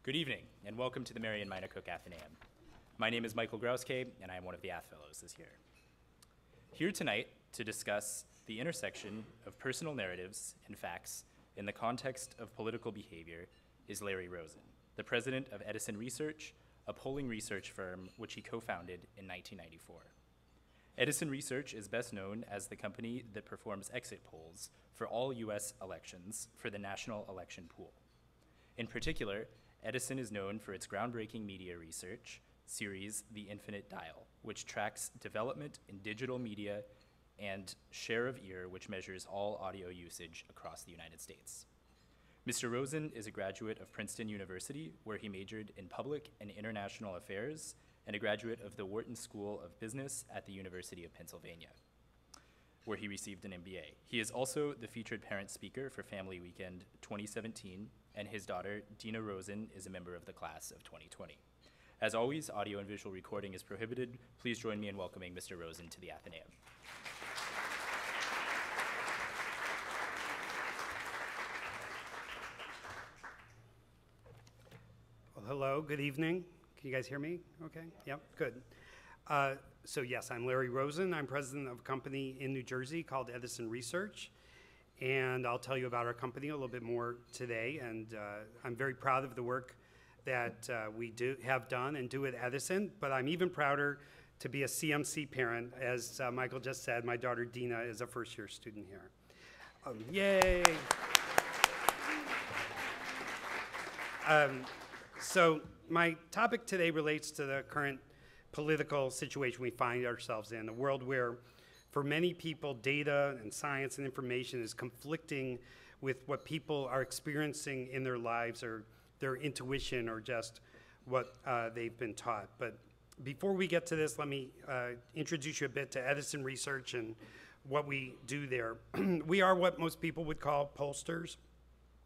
Good evening, and welcome to the Marian Miner Cook Athenaeum. My name is Michael Grauske, and I am one of the Ath Fellows this year. Here tonight to discuss the intersection of personal narratives and facts in the context of political behavior is Larry Rosen, the president of Edison Research, a polling research firm which he co-founded in 1994. Edison Research is best known as the company that performs exit polls for all US elections for the National Election Pool. In particular, Edison is known for its groundbreaking media research series, The Infinite Dial, which tracks development in digital media and share of ear, which measures all audio usage across the United States. Mr. Rosen is a graduate of Princeton University, where he majored in public and international affairs, and a graduate of the Wharton School of Business at the University of Pennsylvania, where he received an MBA. He is also the featured parent speaker for Family Weekend 2017, and his daughter, Dina Rosen, is a member of the class of 2020. As always, audio and visual recording is prohibited. Please join me in welcoming Mr. Rosen to the Athenaeum. Well, hello, good evening. Can you guys hear me? Okay, yep, good. So yes, I'm Larry Rosen. I'm president of a company in New Jersey called Edison Research. And I'll tell you about our company a little bit more today. And I'm very proud of the work that we have done and do at Edison. But I'm even prouder to be a CMC parent. As Michael just said, my daughter Dina is a first-year student here. Yay! So my topic today relates to the current political situation we find ourselves in, a world where for many people, data and science and information is conflicting with what people are experiencing in their lives or their intuition or just what they've been taught. But before we get to this, let me introduce you a bit to Edison Research and what we do there. We are what most people would call pollsters.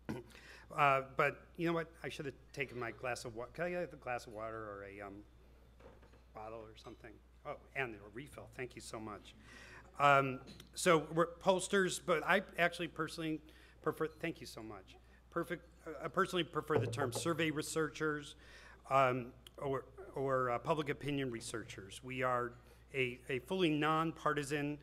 But you know what? I should have taken my glass of water. Can I get a glass of water or a bottle or something? Oh, and a refill. Thank you so much. So we're pollsters, but I actually personally prefer, thank you so much. I personally prefer the term survey researchers or public opinion researchers. We are a fully nonpartisan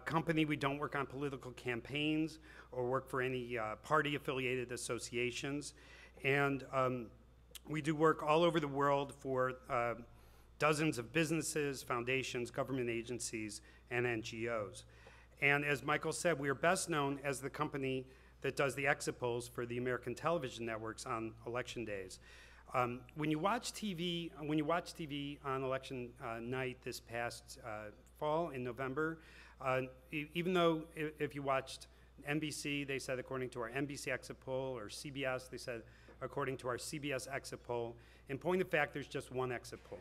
company. We don't work on political campaigns or work for any party-affiliated associations. And we do work all over the world for dozens of businesses, foundations, government agencies, and NGOs. And as Michael said, we are best known as the company that does the exit polls for the American television networks on election days. When you watch TV on election night this past fall in November, even though if you watched NBC, they said according to our NBC exit poll, or CBS, they said according to our CBS exit poll. In point of fact, there's just one exit poll.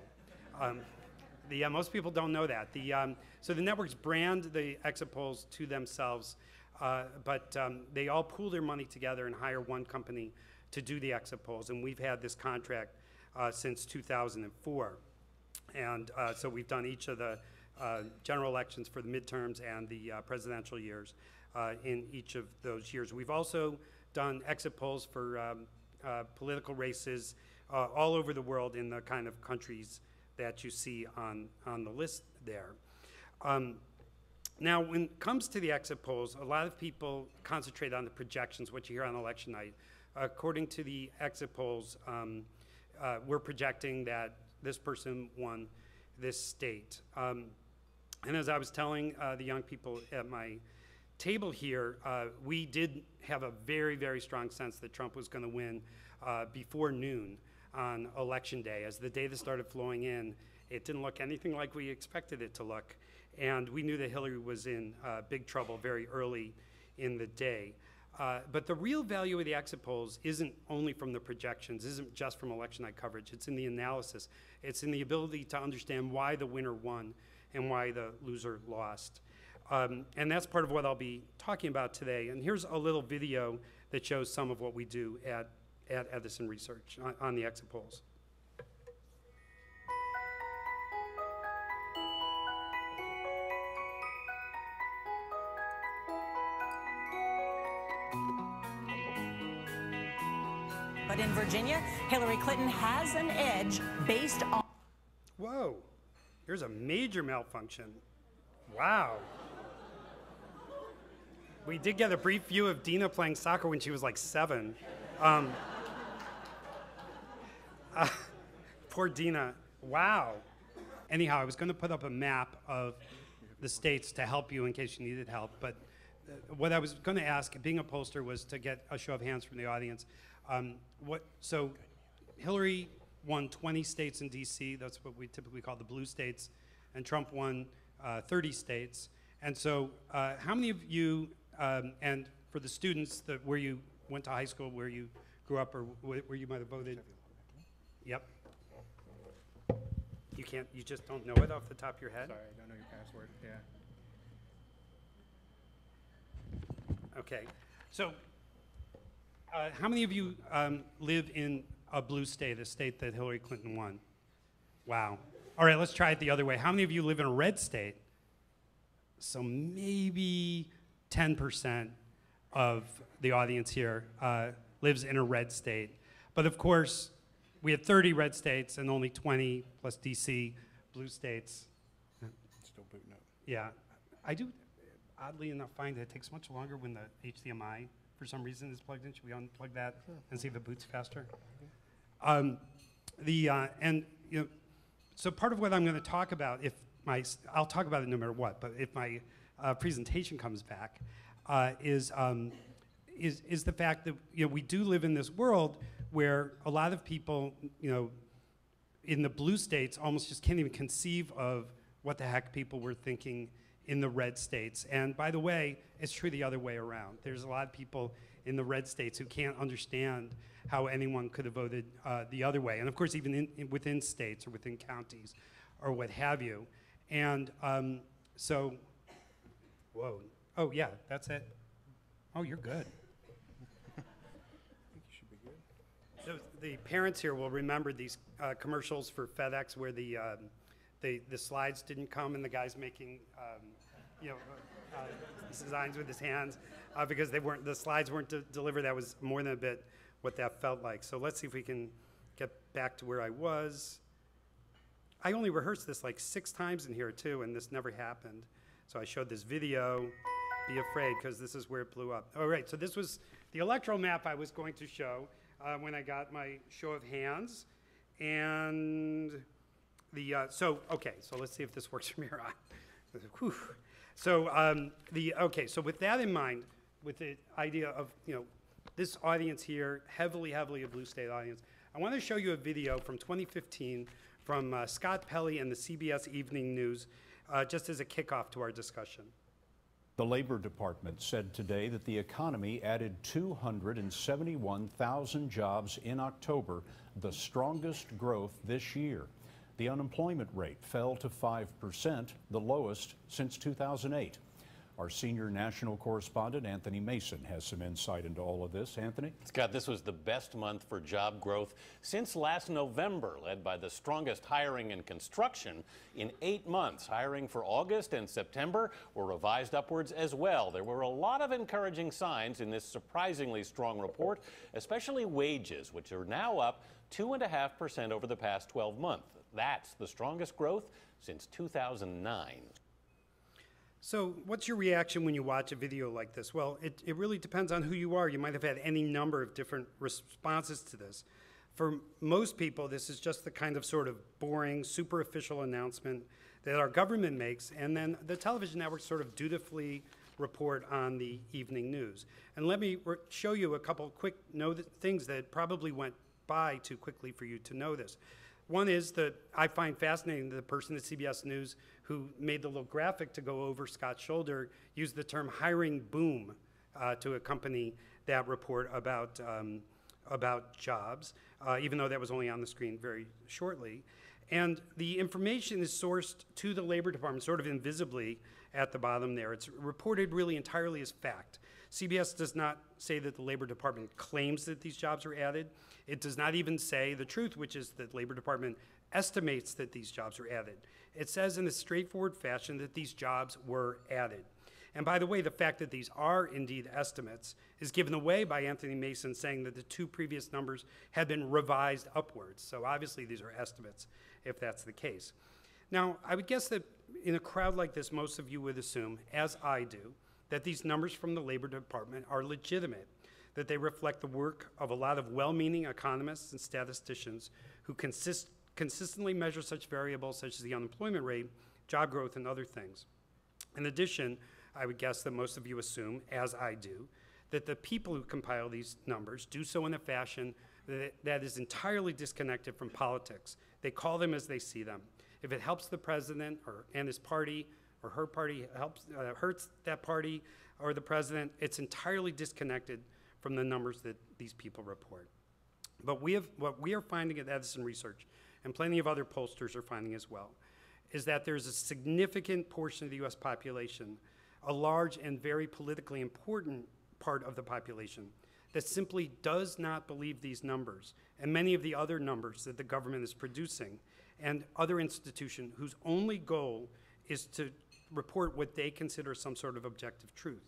Most people don't know that. So the networks brand the exit polls to themselves, but they all pool their money together and hire one company to do the exit polls. And we've had this contract since 2004. And so we've done each of the general elections for the midterms and the presidential years in each of those years. We've also done exit polls for political races all over the world in the kind of countries that you see on the list there. Now, when it comes to the exit polls, a lot of people concentrate on the projections, what you hear on election night. According to the exit polls, we're projecting that this person won this state. And as I was telling the young people at my table here, we did have a very, very strong sense that Trump was going to win before noon on election day. As the data started flowing in, it didn't look anything like we expected it to look. And we knew that Hillary was in big trouble very early in the day. But the real value of the exit polls isn't only from the projections, isn't just from election night coverage. It's in the analysis. It's in the ability to understand why the winner won and why the loser lost. And that's part of what I'll be talking about today. And here's a little video that shows some of what we do at Edison Research on the exit polls. But in Virginia, Hillary Clinton has an edge based on... Whoa, here's a major malfunction. Wow. We did get a brief view of Dina playing soccer when she was like 7. Poor Dina. Wow. Anyhow, I was going to put up a map of the states to help you in case you needed help, but what I was going to ask, being a pollster, was to get a show of hands from the audience. So Hillary won 20 states in D.C., that's what we typically call the blue states, and Trump won 30 states. And so how many of you, and for the students where you went to high school, where you grew up, or where you might have voted? Yep. You just don't know it off the top of your head? Sorry, I don't know your password, yeah. Okay, so how many of you live in a blue state, a state that Hillary Clinton won? Wow. All right, let's try it the other way. How many of you live in a red state? So maybe 10% of the audience here lives in a red state. But of course, we had 30 red states and only 20 plus DC blue states. Still booting up. Yeah, I do, oddly enough, find that it takes much longer when the HDMI, for some reason, is plugged in. Should we unplug that and see if it boots faster? So part of what I'm going to talk about, I'll talk about it no matter what, but if my presentation comes back, is the fact that we do live in this world where a lot of people, in the blue states almost just can't even conceive of what the heck people were thinking in the red states. And by the way, it's true the other way around. There's a lot of people in the red states who can't understand how anyone could have voted the other way. And of course, even within states or within counties or what have you. And whoa. Oh yeah, that's it. Oh, you're good. So the parents here will remember these commercials for FedEx where the slides didn't come and the guy's making designs with his hands because the slides weren't delivered. That was more than a bit what that felt like. So let's see if we can get back to where I was. I only rehearsed this like 6 times in here too, and this never happened. So I showed this video. Be afraid, because this is where it blew up. All right, so this was the electoral map I was going to show when I got my show of hands. And so let's see if this works from here on. Whew. So with that in mind, with the idea of, this audience here, heavily a blue state audience, I want to show you a video from 2015 from Scott Pelley and the CBS Evening News, just as a kickoff to our discussion. The Labor Department said today that the economy added 271,000 jobs in October, the strongest growth this year. The unemployment rate fell to 5%, the lowest since 2008. Our senior national correspondent, Anthony Mason, has some insight into all of this. Anthony? Scott, this was the best month for job growth since last November, led by the strongest hiring in construction in 8 months. Hiring for August and September were revised upwards as well. There were a lot of encouraging signs in this surprisingly strong report, especially wages, which are now up 2.5% over the past 12 months. That's the strongest growth since 2009. So what's your reaction when you watch a video like this? Well, it really depends on who you are. You might have had any number of different responses to this. For most people, this is just the kind of sort of boring, superficial announcement that our government makes, and then the television networks sort of dutifully report on the evening news. And let me show you a couple quick things that probably went by too quickly for you to notice. One is that I find fascinating that the person at CBS News who made the little graphic to go over Scott's shoulder used the term hiring boom to accompany that report about jobs, even though that was only on the screen very shortly. And the information is sourced to the Labor Department sort of invisibly at the bottom there. It's reported really entirely as fact. CBS does not say that the Labor Department claims that these jobs were added. It does not even say the truth, which is that the Labor Department estimates that these jobs were added. It says in a straightforward fashion that these jobs were added. And by the way, the fact that these are indeed estimates is given away by Anthony Mason saying that the two previous numbers had been revised upwards. So obviously these are estimates, if that's the case. Now, I would guess that in a crowd like this, most of you would assume, as I do, that these numbers from the Labor Department are legitimate, that they reflect the work of a lot of well-meaning economists and statisticians who consistently measure such variables such as the unemployment rate, job growth, and other things. In addition, I would guess that most of you assume, as I do, that the people who compile these numbers do so in a fashion that is entirely disconnected from politics. They call them as they see them. If it helps the president and his party, or her party hurts that party or the president, it's entirely disconnected from the numbers that these people report. But what we are finding at Edison Research, and plenty of other pollsters are finding as well, is that there's a significant portion of the US population, a large and very politically important part of the population, that simply does not believe these numbers and many of the other numbers that the government is producing and other institutions whose only goal is to report what they consider some sort of objective truth.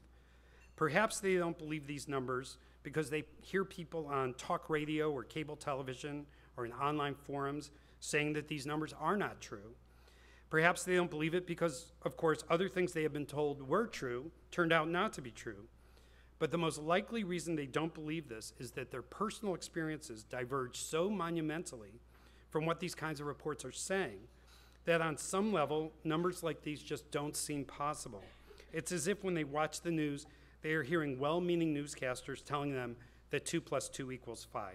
Perhaps they don't believe these numbers because they hear people on talk radio or cable television or in online forums saying that these numbers are not true. Perhaps they don't believe it because, of course, other things they have been told were true turned out not to be true. But the most likely reason they don't believe this is that their personal experiences diverge so monumentally from what these kinds of reports are saying that on some level, numbers like these just don't seem possible. It's as if when they watch the news, they are hearing well-meaning newscasters telling them that 2 + 2 = 5.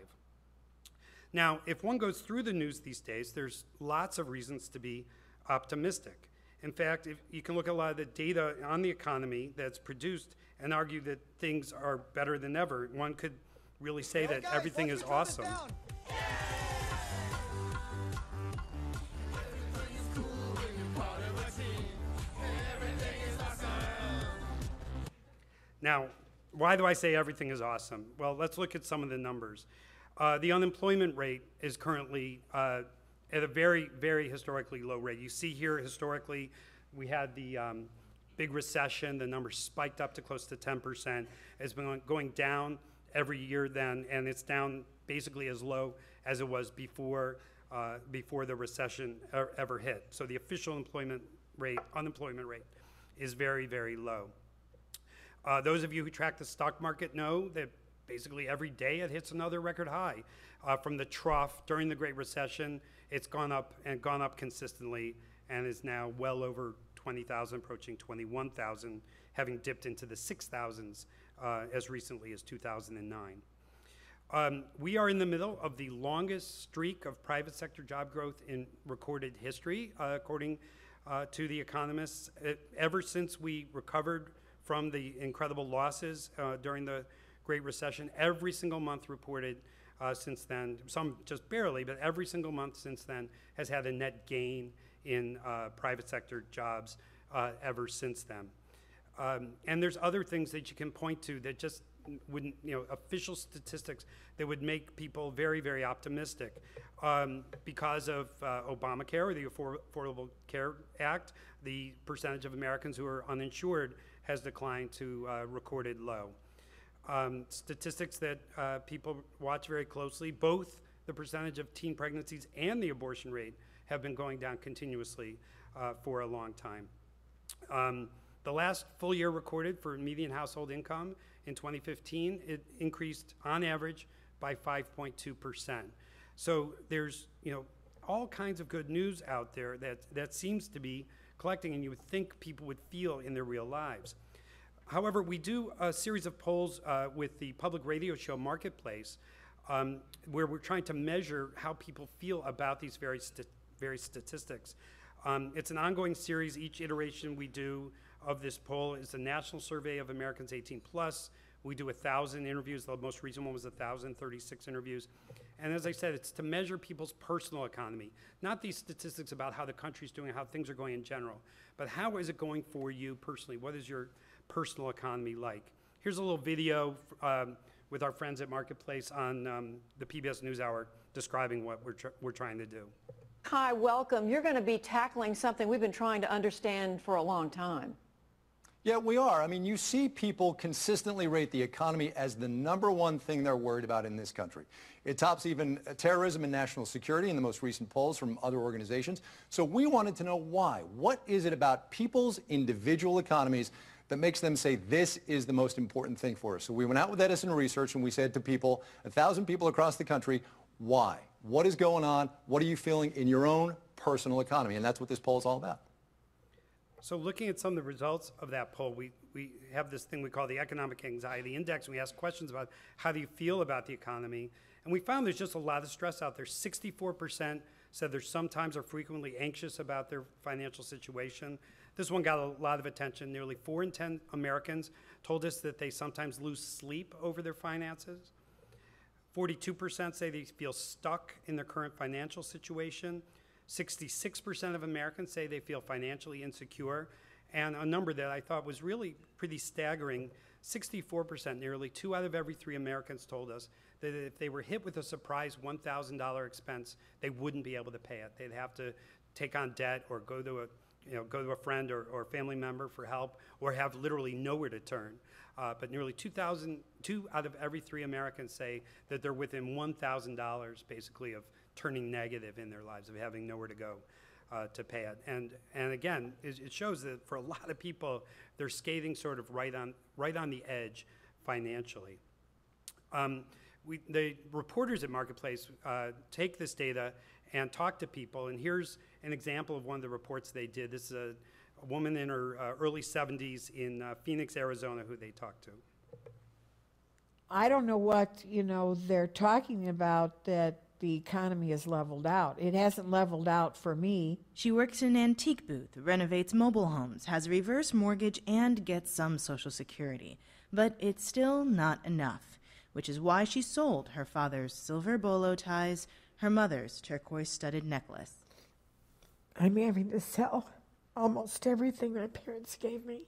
Now, if one goes through the news these days, there's lots of reasons to be optimistic. In fact, if you can look at a lot of the data on the economy that's produced and argue that things are better than ever. One could really say that everything is awesome. Now, why do I say everything is awesome? Well, let's look at some of the numbers. The unemployment rate is currently at a very, very historically low rate. You see here, historically, we had the big recession. The number spiked up to close to 10%. It's been going down every year then, and it's down basically as low as it was before the recession ever hit. So the official unemployment rate is very, very low. Those of you who track the stock market know that basically every day it hits another record high. From the trough during the Great Recession, it's gone up and gone up consistently and is now well over 20,000, approaching 21,000, having dipped into the 6,000s as recently as 2009. We are in the middle of the longest streak of private sector job growth in recorded history, according to the economists. Ever since we recovered from the incredible losses during the Great Recession, every single month reported since then, some just barely, but every single month since then has had a net gain in private sector jobs ever since then. And there's other things that you can point to that just wouldn't, official statistics that would make people very, very optimistic. Because of Obamacare, or the Affordable Care Act, the percentage of Americans who are uninsured has declined to recorded low. Statistics that people watch very closely, both the percentage of teen pregnancies and the abortion rate have been going down continuously for a long time. The last full year recorded for median household income in 2015, it increased on average by 5.2%. So there's all kinds of good news out there that seems to be collecting, and you would think people would feel in their real lives. However, we do a series of polls with the public radio show Marketplace, where we're trying to measure how people feel about these various statistics. It's an ongoing series. Each iteration we do of this poll is a national survey of Americans 18+. We do 1,000 interviews. The most recent one was 1,036 interviews. And as I said, it's to measure people's personal economy, not these statistics about how the country's doing, how things are going in general, but how is it going for you personally? What is your personal economy like? Here's a little video with our friends at Marketplace on the PBS NewsHour describing what we're trying to do. Hi, welcome. You're going to be tackling something we've been trying to understand for a long time. Yeah, we are. I mean, you see people consistently rate the economy as the #1 thing they're worried about in this country. It tops even terrorism and national security in the most recent polls from other organizations. So we wanted to know why. What is it about people's individual economies that makes them say this is the most important thing for us? So we went out with Edison Research and we said to people, 1,000 people across the country, why? What is going on? What are you feeling in your own personal economy? And that's what this poll is all about. So looking at some of the results of that poll, we have this thing we call the Economic Anxiety Index, and we ask questions about how do you feel about the economy. And we found there's just a lot of stress out there. 64% said they're sometimes or frequently anxious about their financial situation. This one got a lot of attention. Nearly 4 in 10 Americans told us that they sometimes lose sleep over their finances. 42% say they feel stuck in their current financial situation. 66% of Americans say they feel financially insecure. And a number that I thought was really pretty staggering, 64%, nearly 2 out of every 3 Americans told us that if they were hit with a surprise $1,000 expense, they wouldn't be able to pay it. They'd have to take on debt or go to a friend or family member for help, or have literally nowhere to turn. But nearly 2 out of every 3 Americans say that they're within $1,000 basically of turning negative in their lives, of having nowhere to go to pay it. And again, it shows that for a lot of people, they're skating sort of right on the edge financially. The reporters at Marketplace take this data and talk to people, and here's an example of one of the reports they did. This is a woman in her early 70s in Phoenix, Arizona, who they talked to. I don't know what, they're talking about, that the economy has leveled out. It hasn't leveled out for me. She works in an antique booth, renovates mobile homes, has a reverse mortgage, and gets some Social Security. But it's still not enough, which is why she sold her father's silver bolo ties, her mother's turquoise-studded necklace. I'm having to sell almost everything my parents gave me.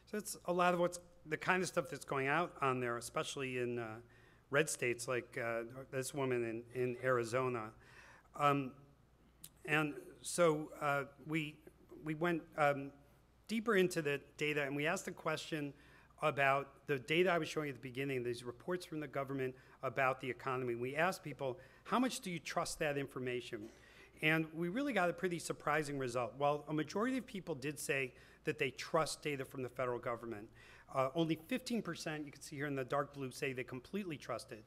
So it's a lot of what's the kind of stuff that's going out on there, especially in red states like this woman in Arizona. And so we went deeper into the data, and we asked a question about the data I was showing at the beginning, these reports from the government about the economy. We asked people, how much do you trust that information? And we really got a pretty surprising result. While a majority of people did say that they trust data from the federal government, only 15%, you can see here in the dark blue, say they completely trust it.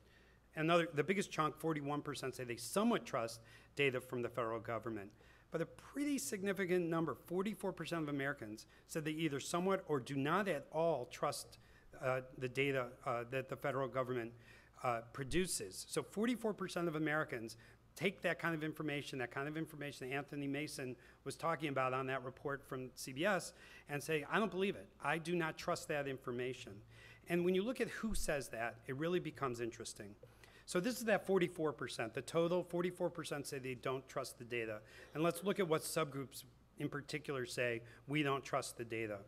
And the biggest chunk, 41%, say they somewhat trust data from the federal government. But a pretty significant number, 44% of Americans, said they either somewhat or do not at all trust the data that the federal government produces. So 44% of Americans take that kind of information that Anthony Mason was talking about on that report from CBS, and say, I don't believe it. I do not trust that information. And when you look at who says that, it really becomes interesting. So this is that 44%. The total, 44% say they don't trust the data. And let's look at what subgroups in particular say we don't trust the data.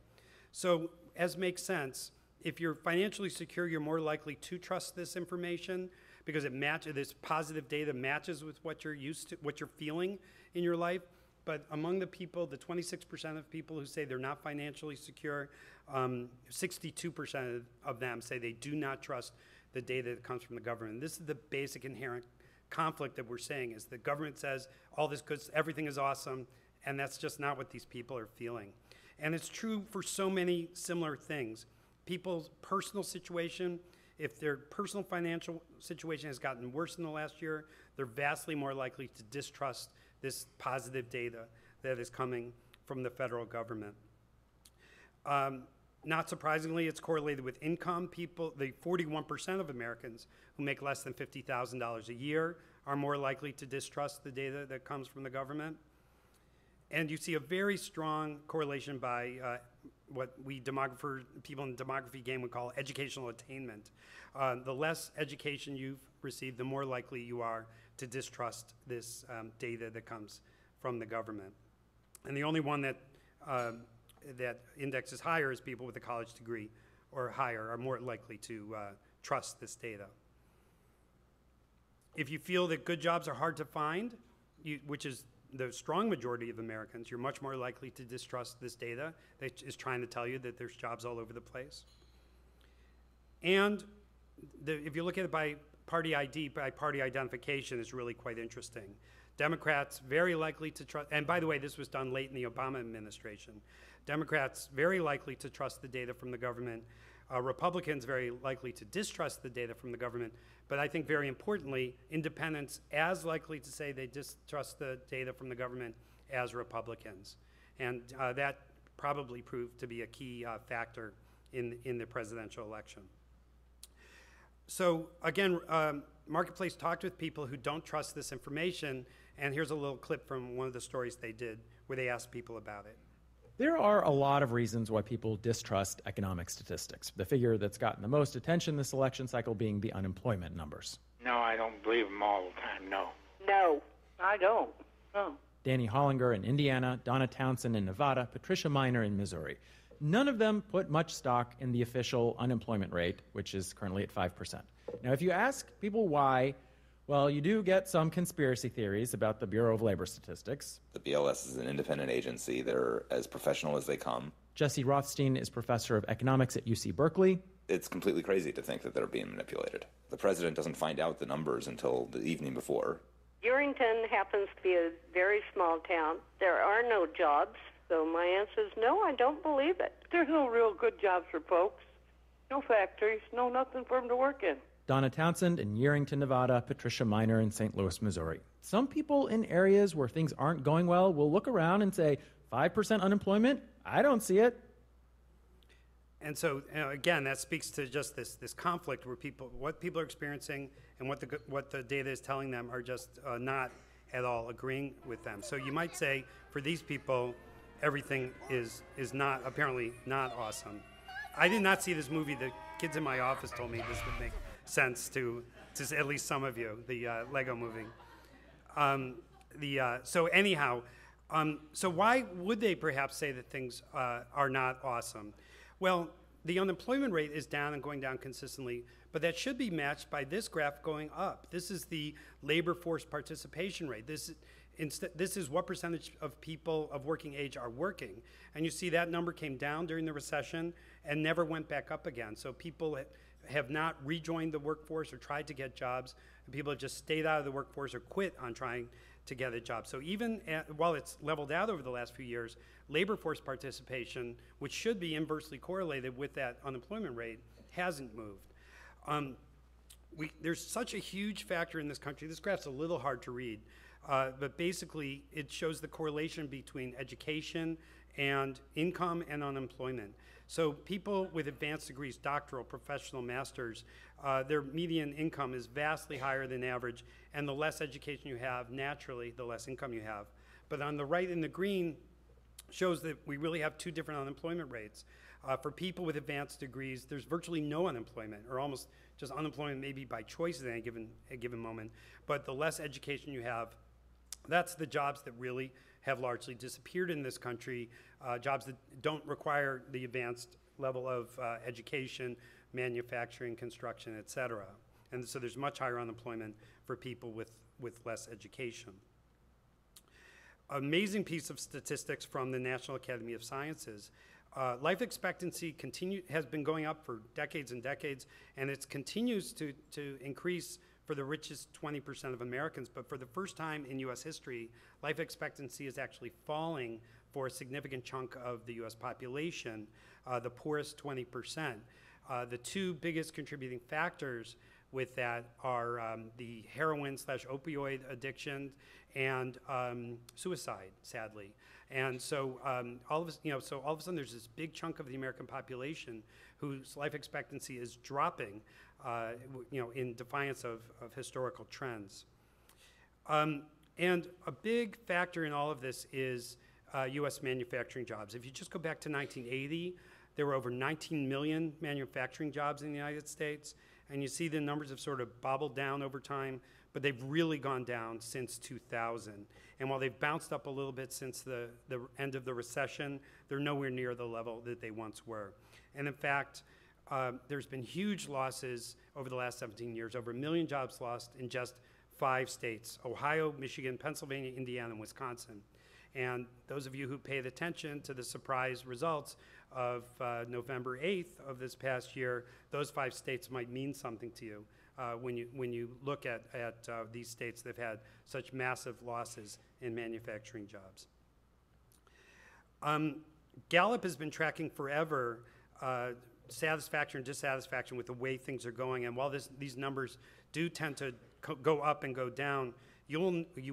So as makes sense, if you're financially secure, you're more likely to trust this information because this positive data matches with what you're used to, what you're feeling in your life. But among the people, the 26% of people who say they're not financially secure, 62% of them say they do not trust the data that comes from the government. And this is the basic inherent conflict that we're saying, is the government says all this good, everything is awesome, and that's just not what these people are feeling. And it's true for so many similar things. People's personal situation, if their personal financial situation has gotten worse in the last year, they're vastly more likely to distrust this positive data that is coming from the federal government. Not surprisingly, it's correlated with income. People, the 41% of Americans who make less than $50,000 a year are more likely to distrust the data that comes from the government. And you see a very strong correlation by what people in the demography game would call educational attainment. The less education you've received, the more likely you are to distrust this data that comes from the government. And the only one that index is higher is people with a college degree or higher are more likely to trust this data. If you feel that good jobs are hard to find, which is the strong majority of Americans, you're much more likely to distrust this data that is trying to tell you that there's jobs all over the place. And if you look at it by party ID, by party identification, is really quite interesting. Democrats very likely to trust, and by the way, this was done late in the Obama administration. Democrats very likely to trust the data from the government. Republicans very likely to distrust the data from the government. But I think very importantly, independents as likely to say they distrust the data from the government as Republicans. And that probably proved to be a key factor in the presidential election. So again, Marketplace talked with people who don't trust this information, and here's a little clip from one of the stories they did where they asked people about it. There are a lot of reasons why people distrust economic statistics. The figure that's gotten the most attention this election cycle being the unemployment numbers. No, I don't believe them all the time, no. No, I don't. No. Danny Hollinger in Indiana, Donna Townsend in Nevada, Patricia Miner in Missouri. None of them put much stock in the official unemployment rate, which is currently at 5%. Now, if you ask people why, well, you do get some conspiracy theories about the Bureau of Labor Statistics. The BLS is an independent agency. They're as professional as they come. Jesse Rothstein is professor of economics at UC Berkeley. It's completely crazy to think that they're being manipulated. The president doesn't find out the numbers until the evening before. Yerington happens to be a very small town. There are no jobs, so my answer is no, I don't believe it. There's no real good jobs for folks. No factories, no nothing for them to work in. Donna Townsend in Yerington, Nevada, Patricia Miner in St. Louis, Missouri. Some people in areas where things aren't going well will look around and say, 5% unemployment? I don't see it. And so, again, that speaks to just this conflict where what people are experiencing and what the data is telling them are just not at all agreeing with them. So you might say, for these people, everything is apparently not awesome. I did not see this movie. The kids in my office told me this would make sense to at least some of you, the Lego movie. So anyhow, so why would they perhaps say that things are not awesome? Well, the unemployment rate is down and going down consistently, but that should be matched by this graph going up. This is the labor force participation rate. This is what percentage of people of working age are working. And you see that number came down during the recession and never went back up again. So people have not rejoined the workforce or tried to get jobs, and people have just stayed out of the workforce or quit on trying to get a job. So even while it's leveled out over the last few years, labor force participation, which should be inversely correlated with that unemployment rate, hasn't moved. There's such a huge factor in this country. This graph's a little hard to read, but basically it shows the correlation between education and income and unemployment. So people with advanced degrees, doctoral, professional, masters, their median income is vastly higher than average, and the less education you have, naturally, the less income you have. But on the right in the green shows that we really have two different unemployment rates. For people with advanced degrees, there's virtually no unemployment, or almost just unemployment maybe by choice at any given moment. But the less education you have, that's the jobs that really have largely disappeared in this country, jobs that don't require the advanced level of education, manufacturing, construction, et cetera. And so there's much higher unemployment for people with less education. Amazing piece of statistics from the National Academy of Sciences. Life expectancy has been going up for decades and decades, and it continues to increase for the richest 20% of Americans. But for the first time in U.S. history, life expectancy is actually falling for a significant chunk of the U.S. population, the poorest 20%. The two biggest contributing factors with that are the heroin/opioid addiction and suicide, sadly. And so all of a sudden there's this big chunk of the American population whose life expectancy is dropping, in defiance of historical trends. And a big factor in all of this is U.S. manufacturing jobs. If you just go back to 1980, there were over 19 million manufacturing jobs in the United States, and you see the numbers have sort of bobbled down over time, but they've really gone down since 2000. And while they've bounced up a little bit since the end of the recession, they're nowhere near the level that they once were. And in fact, there's been huge losses over the last 17 years, over 1 million jobs lost in just 5 states: Ohio, Michigan, Pennsylvania, Indiana, and Wisconsin. And those of you who paid attention to the surprise results of November 8th of this past year, those 5 states might mean something to you when you look at these states that have had such massive losses in manufacturing jobs. Gallup has been tracking forever satisfaction and dissatisfaction with the way things are going, and while these numbers do tend to go up and go down, you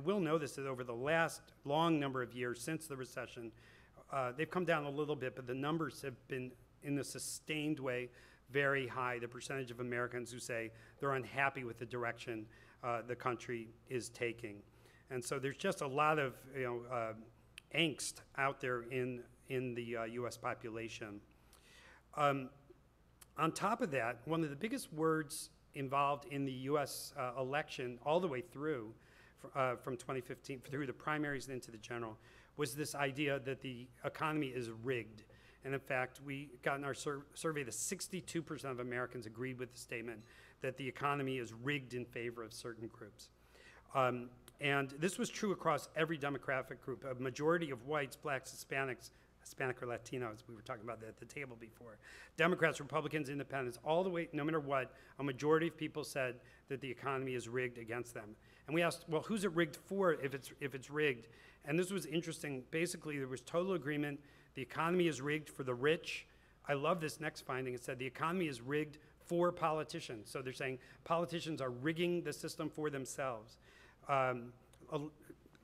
will notice that over the last long number of years since the recession, they've come down a little bit, but the numbers have been, in a sustained way, very high. The percentage of Americans who say they're unhappy with the direction the country is taking. And so there's just a lot of angst out there in the U.S. population. On top of that, one of the biggest words involved in the U.S. election all the way through from 2015 through the primaries and into the general was this idea that the economy is rigged. And in fact, we got in our survey that 62% of Americans agreed with the statement that the economy is rigged in favor of certain groups. And this was true across every demographic group. A majority of whites, blacks, Hispanics, Hispanic or Latinos, we were talking about that at the table before, Democrats, Republicans, Independents, all the way, no matter what, a majority of people said that the economy is rigged against them. And we asked, well, who's it rigged for if it's rigged? And this was interesting. Basically, there was total agreement. The economy is rigged for the rich. I love this next finding. It said the economy is rigged for politicians. So they're saying politicians are rigging the system for themselves. A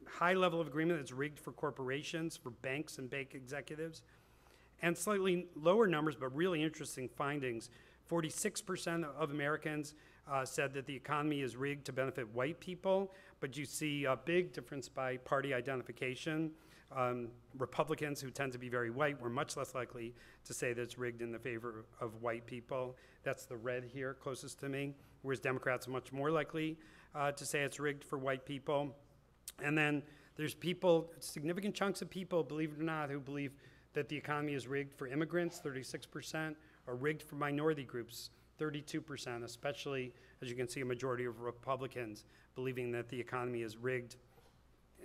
high level of agreement that's rigged for corporations, for banks and bank executives. And slightly lower numbers, but really interesting findings. 46% of Americans said that the economy is rigged to benefit white people, but you see a big difference by party identification. Republicans, who tend to be very white, were much less likely to say that it's rigged in the favor of white people. That's the red here closest to me, whereas Democrats are much more likely to say it's rigged for white people. And then there's people, significant chunks of people, believe it or not, who believe that the economy is rigged for immigrants, 36%, or rigged for minority groups, 32%, especially, as you can see, a majority of Republicans believing that the economy is rigged.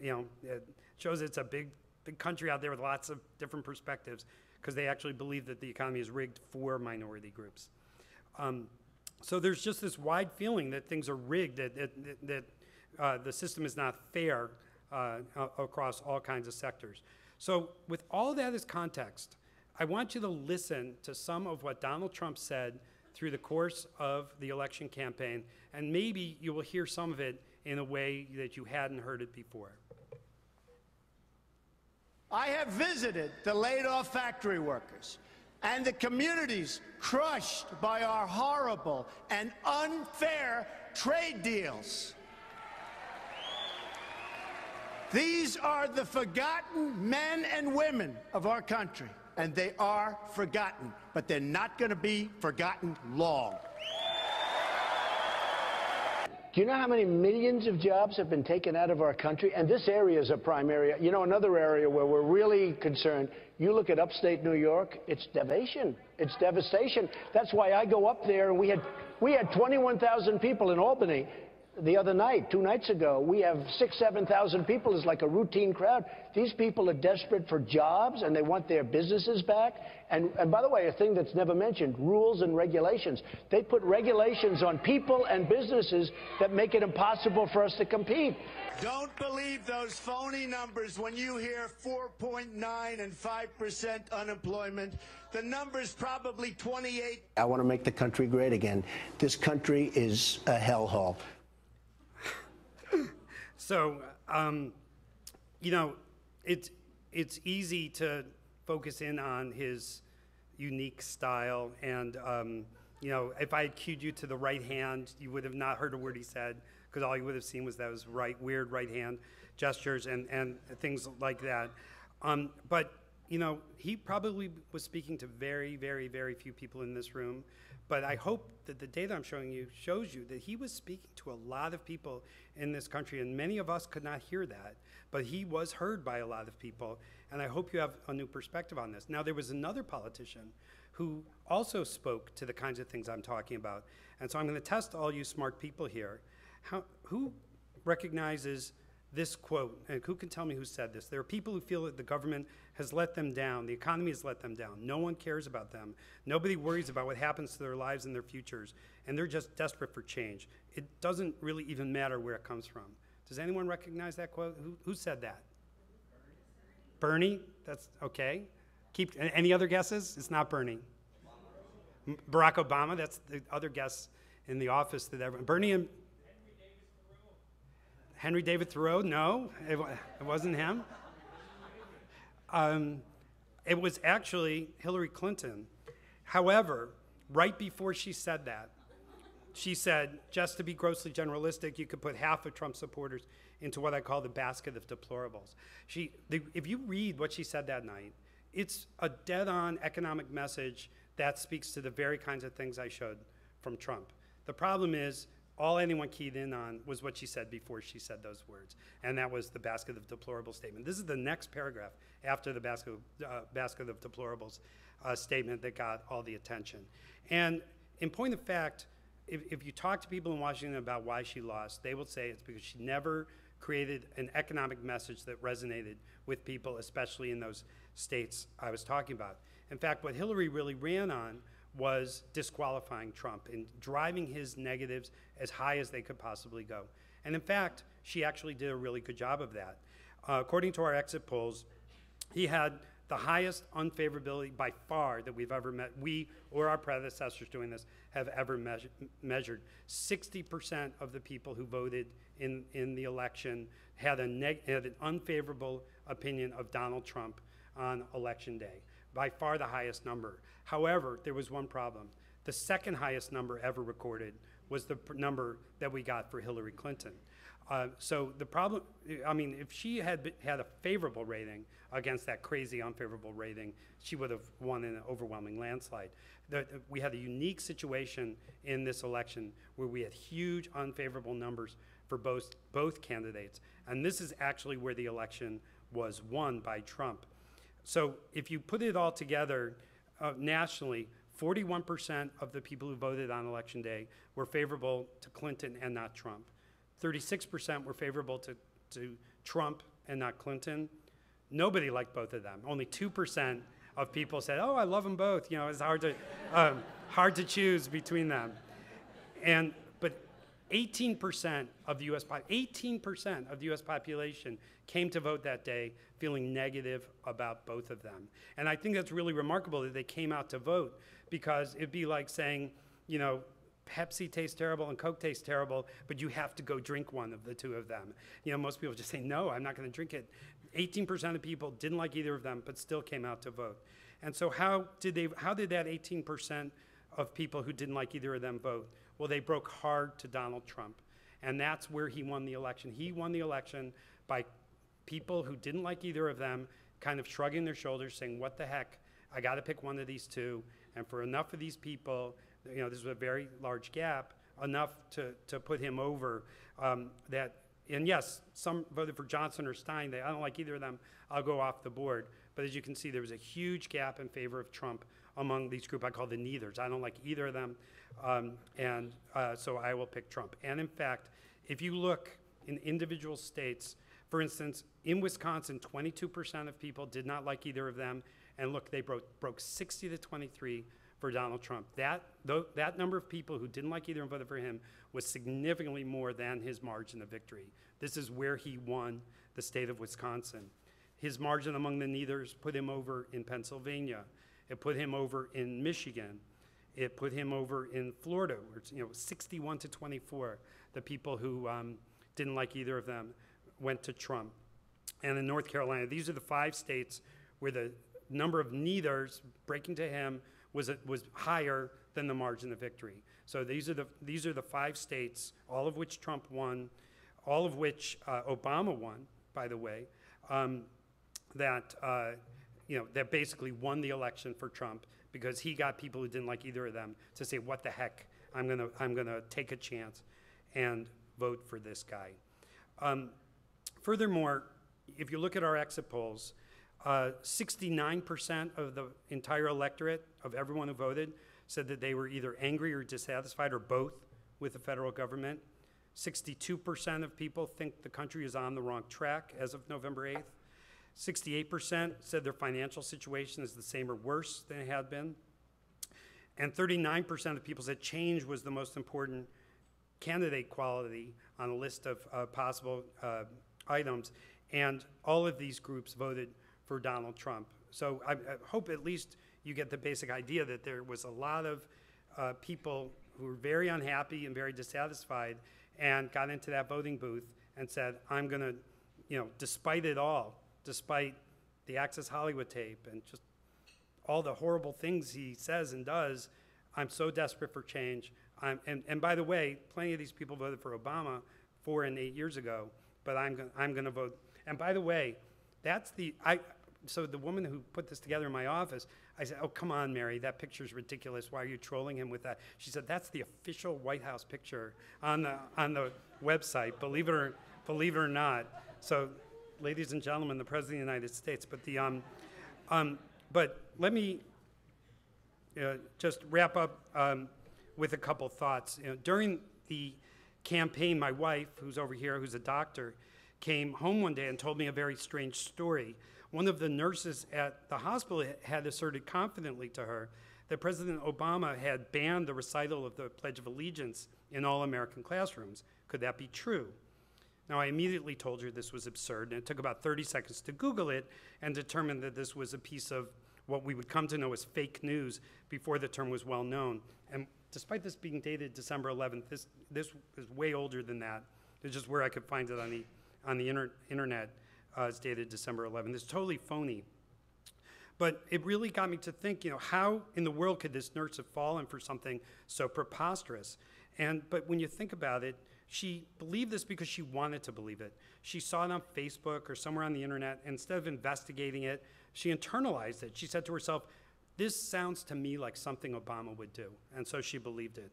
You know, it shows it's a big country out there with lots of different perspectives, because they actually believe that the economy is rigged for minority groups. So there's just this wide feeling that things are rigged, that the system is not fair across all kinds of sectors. So with all that as context, I want you to listen to some of what Donald Trump said through the course of the election campaign, and maybe you will hear some of it in a way that you hadn't heard it before. I have visited the laid-off factory workers and the communities crushed by our horrible and unfair trade deals. These are the forgotten men and women of our country, and they are forgotten, but they're not going to be forgotten long. Do you know how many millions of jobs have been taken out of our country? And this area is a prime area. You know, another area where we're really concerned, you look at upstate New York, it's devastation. It's devastation. That's why I go up there, and we had 21,000 people in Albany the other night, 2 nights ago. We have 6,000, 7,000 people. It's like a routine crowd. These people are desperate for jobs, and they want their businesses back. And by the way, a thing that's never mentioned, rules and regulations. They put regulations on people and businesses that make it impossible for us to compete. Don't believe those phony numbers when you hear 4.9 and 5% unemployment. The number's probably 28. I want to make the country great again. This country is a hellhole. So, you know, it's easy to focus in on his unique style, and you know, if I had cued you to the right hand, you would have not heard a word he said, because all you would have seen was those weird right hand gestures and things like that. But you know, he probably was speaking to very, very, very few people in this room. But I hope that the data I'm showing you shows you that he was speaking to a lot of people in this country, and many of us could not hear that, but he was heard by a lot of people, and I hope you have a new perspective on this. Now, there was another politician who also spoke to the kinds of things I'm talking about, and so I'm going to test all you smart people here. recognizes this quote, and who can tell me who said this? There are people who feel that the government has let them down, the economy has let them down. No one cares about them. Nobody worries about what happens to their lives and their futures, and they're just desperate for change. It doesn't really even matter where it comes from. Does anyone recognize that quote? Who said that? Bernie? That's okay. Any other guesses? It's not Bernie. Barack Obama, that's the other guess in the office that everyone, Bernie and Henry David Thoreau, no, it wasn't him. It was actually Hillary Clinton. However, right before she said that, she said, just to be grossly generalistic, you could put half of Trump supporters into what I call the basket of deplorables. If you read what she said that night, it's a dead-on economic message that speaks to the very kinds of things I showed from Trump. The problem is, all anyone keyed in on was what she said before she said those words, and that was the basket of deplorables statement. This is the next paragraph after the basket of deplorables statement that got all the attention. And in point of fact, if you talk to people in Washington about why she lost, they will say it's because she never created an economic message that resonated with people, especially in those states I was talking about. In fact, what Hillary really ran on was disqualifying Trump and driving his negatives as high as they could possibly go. And in fact, she actually did a really good job of that. According to our exit polls, he had the highest unfavorability by far that we've ever met. We or our predecessors doing this have ever measured. 60% of the people who voted in the election had an unfavorable opinion of Donald Trump on Election Day. By far the highest number. However, there was one problem. The second highest number ever recorded was the number that we got for Hillary Clinton. So the problem, I mean, if she had had a favorable rating against that crazy unfavorable rating, she would have won in an overwhelming landslide. We had a unique situation in this election where we had huge unfavorable numbers for both candidates. And this is actually where the election was won by Trump. So if you put it all together nationally, 41% of the people who voted on Election Day were favorable to Clinton and not Trump. 36% were favorable to Trump and not Clinton. Nobody liked both of them. Only 2% of people said, oh, I love them both. You know, it's hard to choose between them. But 18% of the U.S. population came to vote that day feeling negative about both of them. And I think that's really remarkable that they came out to vote, because it'd be like saying, you know, Pepsi tastes terrible and Coke tastes terrible, but you have to go drink one of the two of them. You know, most people just say, no, I'm not going to drink it. 18% of people didn't like either of them, but still came out to vote. And so how did that 18% of people who didn't like either of them vote? Well, they broke hard to Donald Trump. And that's where he won the election. He won the election by people who didn't like either of them kind of shrugging their shoulders, saying, what the heck, I got to pick one of these two. And for enough of these people, you know, this was a very large gap, enough to put him over and yes, some voted for Johnson or Stein. I don't like either of them, I'll go off the board. But as you can see, there was a huge gap in favor of Trump among these group I call the neithers. I don't like either of them, so I will pick Trump. And in fact, if you look in individual states, for instance, in Wisconsin, 22% of people did not like either of them, and look, they broke 60 to 23 for Donald Trump. That number of people who didn't like either and voted for him was significantly more than his margin of victory. This is where he won the state of Wisconsin. His margin among the neithers put him over in Pennsylvania. It put him over in Michigan. It put him over in Florida, where it's 61 to 24. The people who didn't like either of them went to Trump. And in North Carolina, these are the 5 states where the number of neithers breaking to him was higher than the margin of victory. So these are the 5 states, all of which Trump won, all of which Obama won, by the way, that basically won the election for Trump, because he got people who didn't like either of them to say, what the heck, I'm gonna take a chance and vote for this guy. Furthermore, if you look at our exit polls, 69% of the entire electorate of everyone who voted said that they were either angry or dissatisfied or both with the federal government. 62% of people think the country is on the wrong track as of November 8th. 68% said their financial situation is the same or worse than it had been. And 39% of people said change was the most important candidate quality on a list of possible items. And all of these groups voted for Donald Trump. So I hope at least you get the basic idea that there was a lot of people who were very unhappy and very dissatisfied and got into that voting booth and said, I'm going to, you know, despite it all, despite the Access Hollywood tape and just all the horrible things he says and does, I'm so desperate for change. And by the way, plenty of these people voted for Obama 4 and 8 years ago, but I'm going to vote. And by the way, so the woman who put this together in my office, I said, oh, come on, Mary, that picture's ridiculous. Why are you trolling him with that? She said, that's the official White House picture on the website, believe it or not. So, ladies and gentlemen, the President of the United States. But let me just wrap up with a couple thoughts. You know, during the campaign, my wife, who's over here, who's a doctor, came home one day and told me a very strange story. One of the nurses at the hospital had asserted confidently to her that President Obama had banned the recital of the Pledge of Allegiance in all American classrooms. Could that be true? Now, I immediately told her this was absurd, and it took about 30 seconds to Google it and determine that this was a piece of what we would come to know as fake news before the term was well known. And despite this being dated December 11th, this is way older than that. It's just where I could find it on the internet. It's dated December 11th. It's totally phony. But it really got me to think, you know, how in the world could this nurse have fallen for something so preposterous? But when you think about it, she believed this because she wanted to believe it. She saw it on Facebook or somewhere on the internet, and instead of investigating it, she internalized it. She said to herself, this sounds to me like something Obama would do, and so she believed it.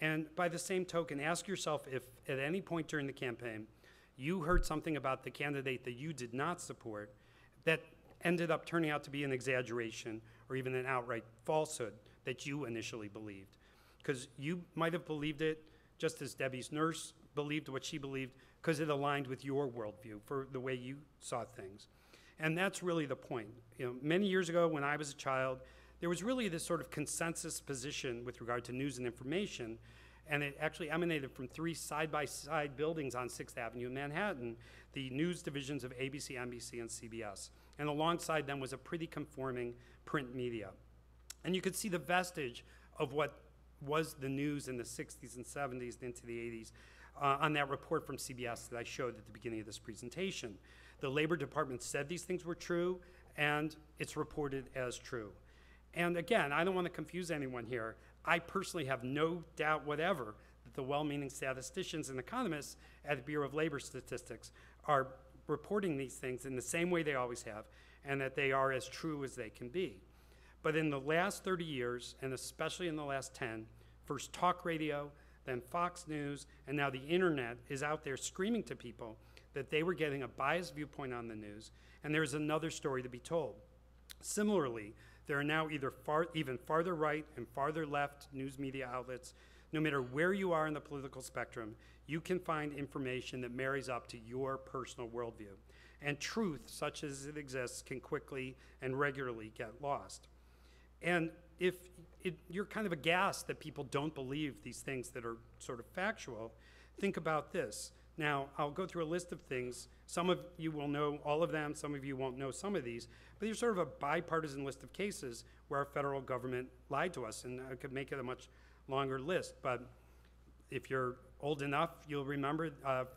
And by the same token, ask yourself if at any point during the campaign, you heard something about the candidate that you did not support that ended up turning out to be an exaggeration or even an outright falsehood that you initially believed. Because you might have believed it just as Debbie's nurse believed what she believed because it aligned with your worldview for the way you saw things. And that's really the point. You know, many years ago when I was a child, there was really this sort of consensus position with regard to news and information, and it actually emanated from 3 side-by-side buildings on 6th Avenue in Manhattan, the news divisions of ABC, NBC, and CBS. And alongside them was a pretty conforming print media. And you could see the vestige of what was the news in the 60s and 70s and into the 80s on that report from CBS that I showed at the beginning of this presentation. The Labor Department said these things were true, and it's reported as true. And again, I don't want to confuse anyone here. I personally have no doubt whatever that the well-meaning statisticians and economists at the Bureau of Labor Statistics are reporting these things in the same way they always have, and that they are as true as they can be. But in the last 30 years, and especially in the last 10, first talk radio, then Fox News, and now the internet is out there screaming to people that they were getting a biased viewpoint on the news, and there's another story to be told. Similarly, there are now either even farther right and farther left news media outlets. No matter where you are in the political spectrum, you can find information that marries up to your personal worldview. And truth, such as it exists, can quickly and regularly get lost. And if you're kind of aghast that people don't believe these things that are sort of factual, think about this. Now, I'll go through a list of things. Some of you will know all of them. Some of you won't know some of these. But there's sort of a bipartisan list of cases where our federal government lied to us, and I could make it a much longer list. But if you're old enough, you'll remember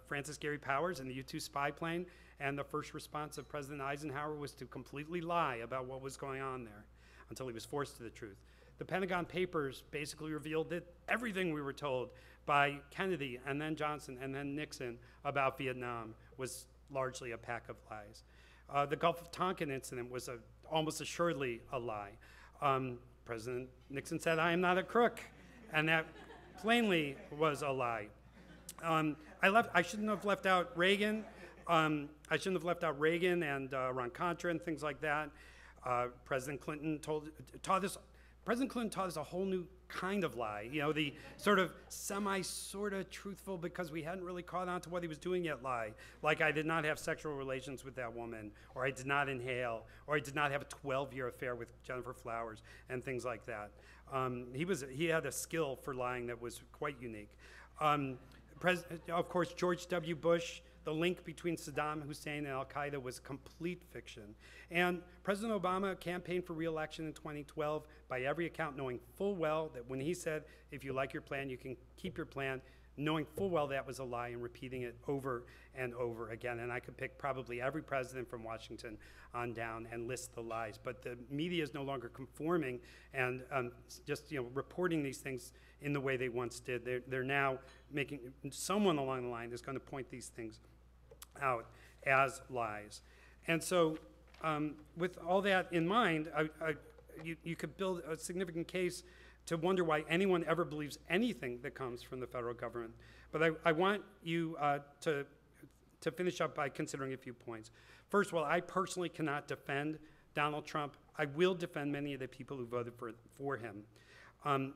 Francis Gary Powers and the U-2 spy plane, and the first response of President Eisenhower was to completely lie about what was going on there until he was forced to the truth. The Pentagon Papers basically revealed that everything we were told by Kennedy and then Johnson and then Nixon about Vietnam was largely a pack of lies. The Gulf of Tonkin incident was almost assuredly a lie. President Nixon said, "I am not a crook," and that plainly was a lie. I shouldn't have left out Reagan. I shouldn't have left out Reagan and Iran-Contra and things like that. President Clinton taught us a whole new kind of lie, you know, the sort of sort of truthful because we hadn't really caught on to what he was doing yet lie. Like I did not have sexual relations with that woman, or I did not inhale, or I did not have a 12-year affair with Jennifer Flowers, and things like that. He had a skill for lying that was quite unique. Of course, George W. Bush, the link between Saddam Hussein and al-Qaeda was complete fiction. And President Obama campaigned for re-election in 2012 by every account, knowing full well that when he said, if you like your plan, you can keep your plan, knowing full well that was a lie and repeating it over and over again. And I could pick probably every president from Washington on down and list the lies. But the media is no longer conforming and just reporting these things in the way they once did. They're now making, someone along the line is going to point these things out as lies. And so with all that in mind, you could build a significant case to wonder why anyone ever believes anything that comes from the federal government. But I want you to finish up by considering a few points. First of all, I personally cannot defend Donald Trump. I will defend many of the people who voted for him.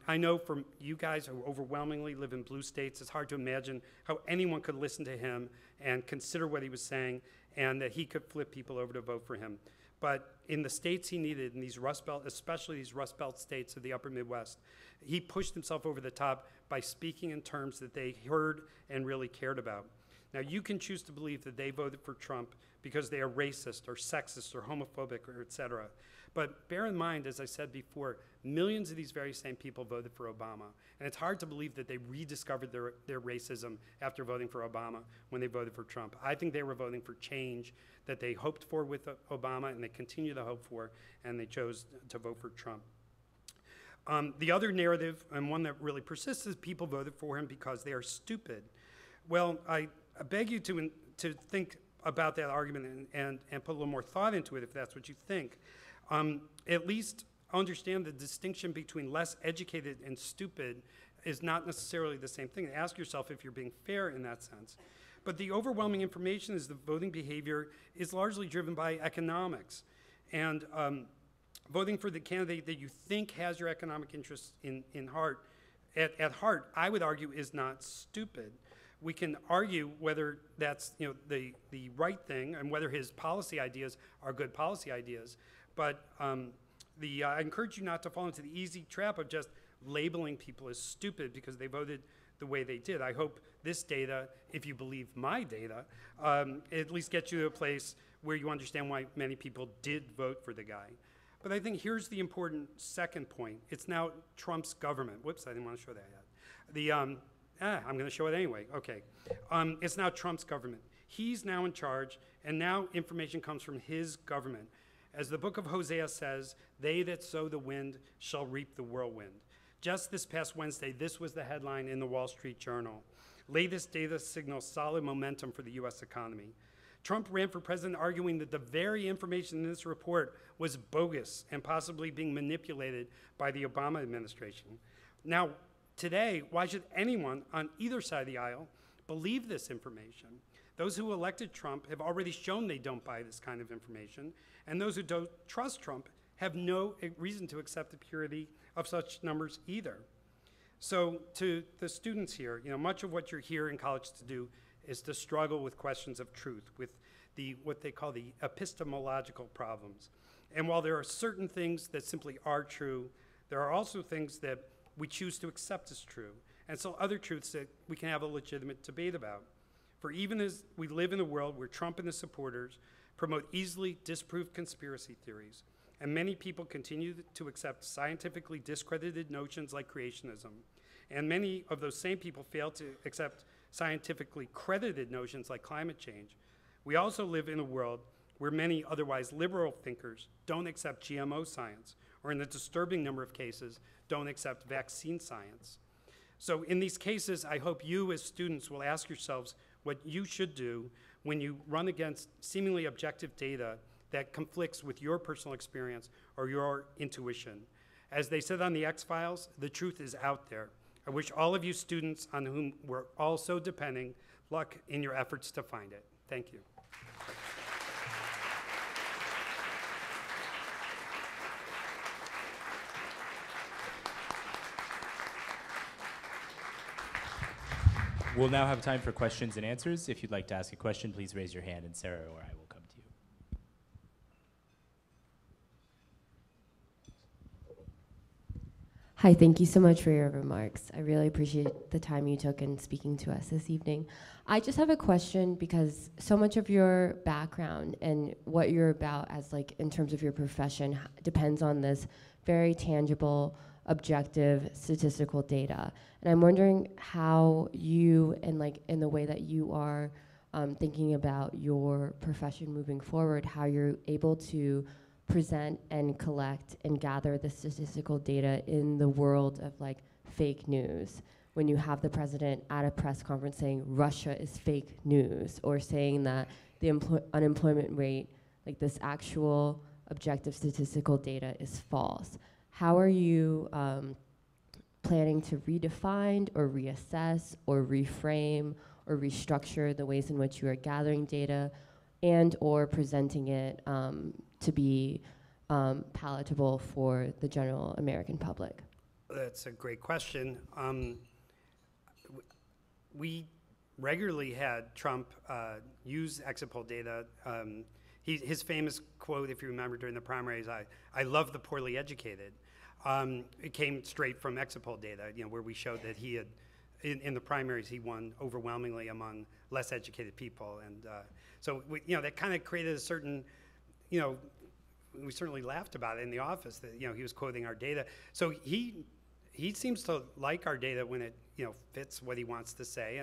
I know from you guys who overwhelmingly live in blue states, it's hard to imagine how anyone could listen to him and consider what he was saying and that he could flip people over to vote for him. But in the states he needed, in these Rust Belt, especially these Rust Belt states of the upper Midwest, he pushed himself over the top by speaking in terms that they heard and really cared about. Now, you can choose to believe that they voted for Trump because they are racist or sexist or homophobic or et cetera. But bear in mind, as I said before, millions of these very same people voted for Obama. And it's hard to believe that they rediscovered their racism after voting for Obama when they voted for Trump. I think they were voting for change that they hoped for with Obama and they continue to hope for, and they chose to vote for Trump. The other narrative, and one that really persists, is people voted for him because they are stupid. Well, I beg you to think about that argument and put a little more thought into it if that's what you think. At least understand the distinction between less educated and stupid is not necessarily the same thing. Ask yourself if you're being fair in that sense. But the overwhelming information is that voting behavior is largely driven by economics. And voting for the candidate that you think has your economic interests at heart, I would argue, is not stupid. We can argue whether that's the right thing and whether his policy ideas are good policy ideas. But I encourage you not to fall into the easy trap of just labeling people as stupid because they voted the way they did. I hope this data, if you believe my data, at least gets you to a place where you understand why many people did vote for the guy. But I think here's the important second point. It's now Trump's government. Whoops, I didn't want to show that yet. I'm going to show it anyway. Okay. It's now Trump's government. He's now in charge, and now information comes from his government. As the book of Hosea says, they that sow the wind shall reap the whirlwind. Just this past Wednesday, this was the headline in the Wall Street Journal. Latest data signals solid momentum for the U.S. economy. Trump ran for president arguing that the very information in this report was bogus and possibly being manipulated by the Obama administration. Now, today, why should anyone on either side of the aisle believe this information? Those who elected Trump have already shown they don't buy this kind of information, and those who don't trust Trump have no reason to accept the purity of such numbers either. So to the students here, much of what you're here in college to do is to struggle with questions of truth, with what they call the epistemological problems. And while there are certain things that simply are true, there are also things that we choose to accept as true, and so other truths that we can have a legitimate debate about. For even as we live in a world where Trump and his supporters promote easily disproved conspiracy theories, and many people continue to accept scientifically discredited notions like creationism, and many of those same people fail to accept scientifically credited notions like climate change, we also live in a world where many otherwise liberal thinkers don't accept GMO science, or in a disturbing number of cases, don't accept vaccine science. So in these cases, I hope you as students will ask yourselves what you should do when you run against seemingly objective data that conflicts with your personal experience or your intuition. As they said on the X-Files, the truth is out there. I wish all of you students on whom we're all so depending luck in your efforts to find it. Thank you. We'll now have time for questions and answers. If you'd like to ask a question, please raise your hand, and Sarah or I will come to you. Hi, thank you so much for your remarks. I really appreciate the time you took in speaking to us this evening. I just have a question because so much of your background and what you're about as like in terms of your profession depends on this very tangible, objective statistical data. And I'm wondering how you, and like in the way that you are thinking about your profession moving forward, how you're able to present and collect and gather the statistical data in the world of like fake news. When you have the president at a press conference saying Russia is fake news, or saying that the unemployment rate, like this actual objective statistical data, is false. How are you planning to redefine or reassess or reframe or restructure the ways in which you are gathering data and or presenting it to be palatable for the general American public? That's a great question. We regularly had Trump use exit poll data. His famous quote, if you remember during the primaries, I love the poorly educated. It came straight from exit poll data, where we showed that he had, in the primaries, he won overwhelmingly among less educated people. And so, that kind of created a certain, we certainly laughed about it in the office that, he was quoting our data. So he seems to like our data when it, fits what he wants to say.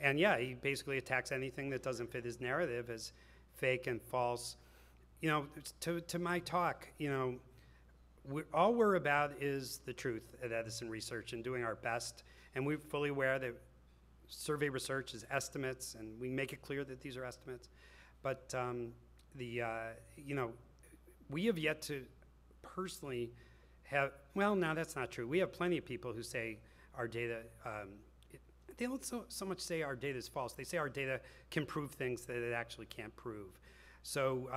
And yeah, he basically attacks anything that doesn't fit his narrative as fake and false. To my talk, all we're about is the truth at Edison Research and doing our best. And we're fully aware that survey research is estimates, and we make it clear that these are estimates. But we have yet to personally have, well, no, that's not true. We have plenty of people who say our data, they don't so much say our data is false. They say our data can prove things that it actually can't prove. So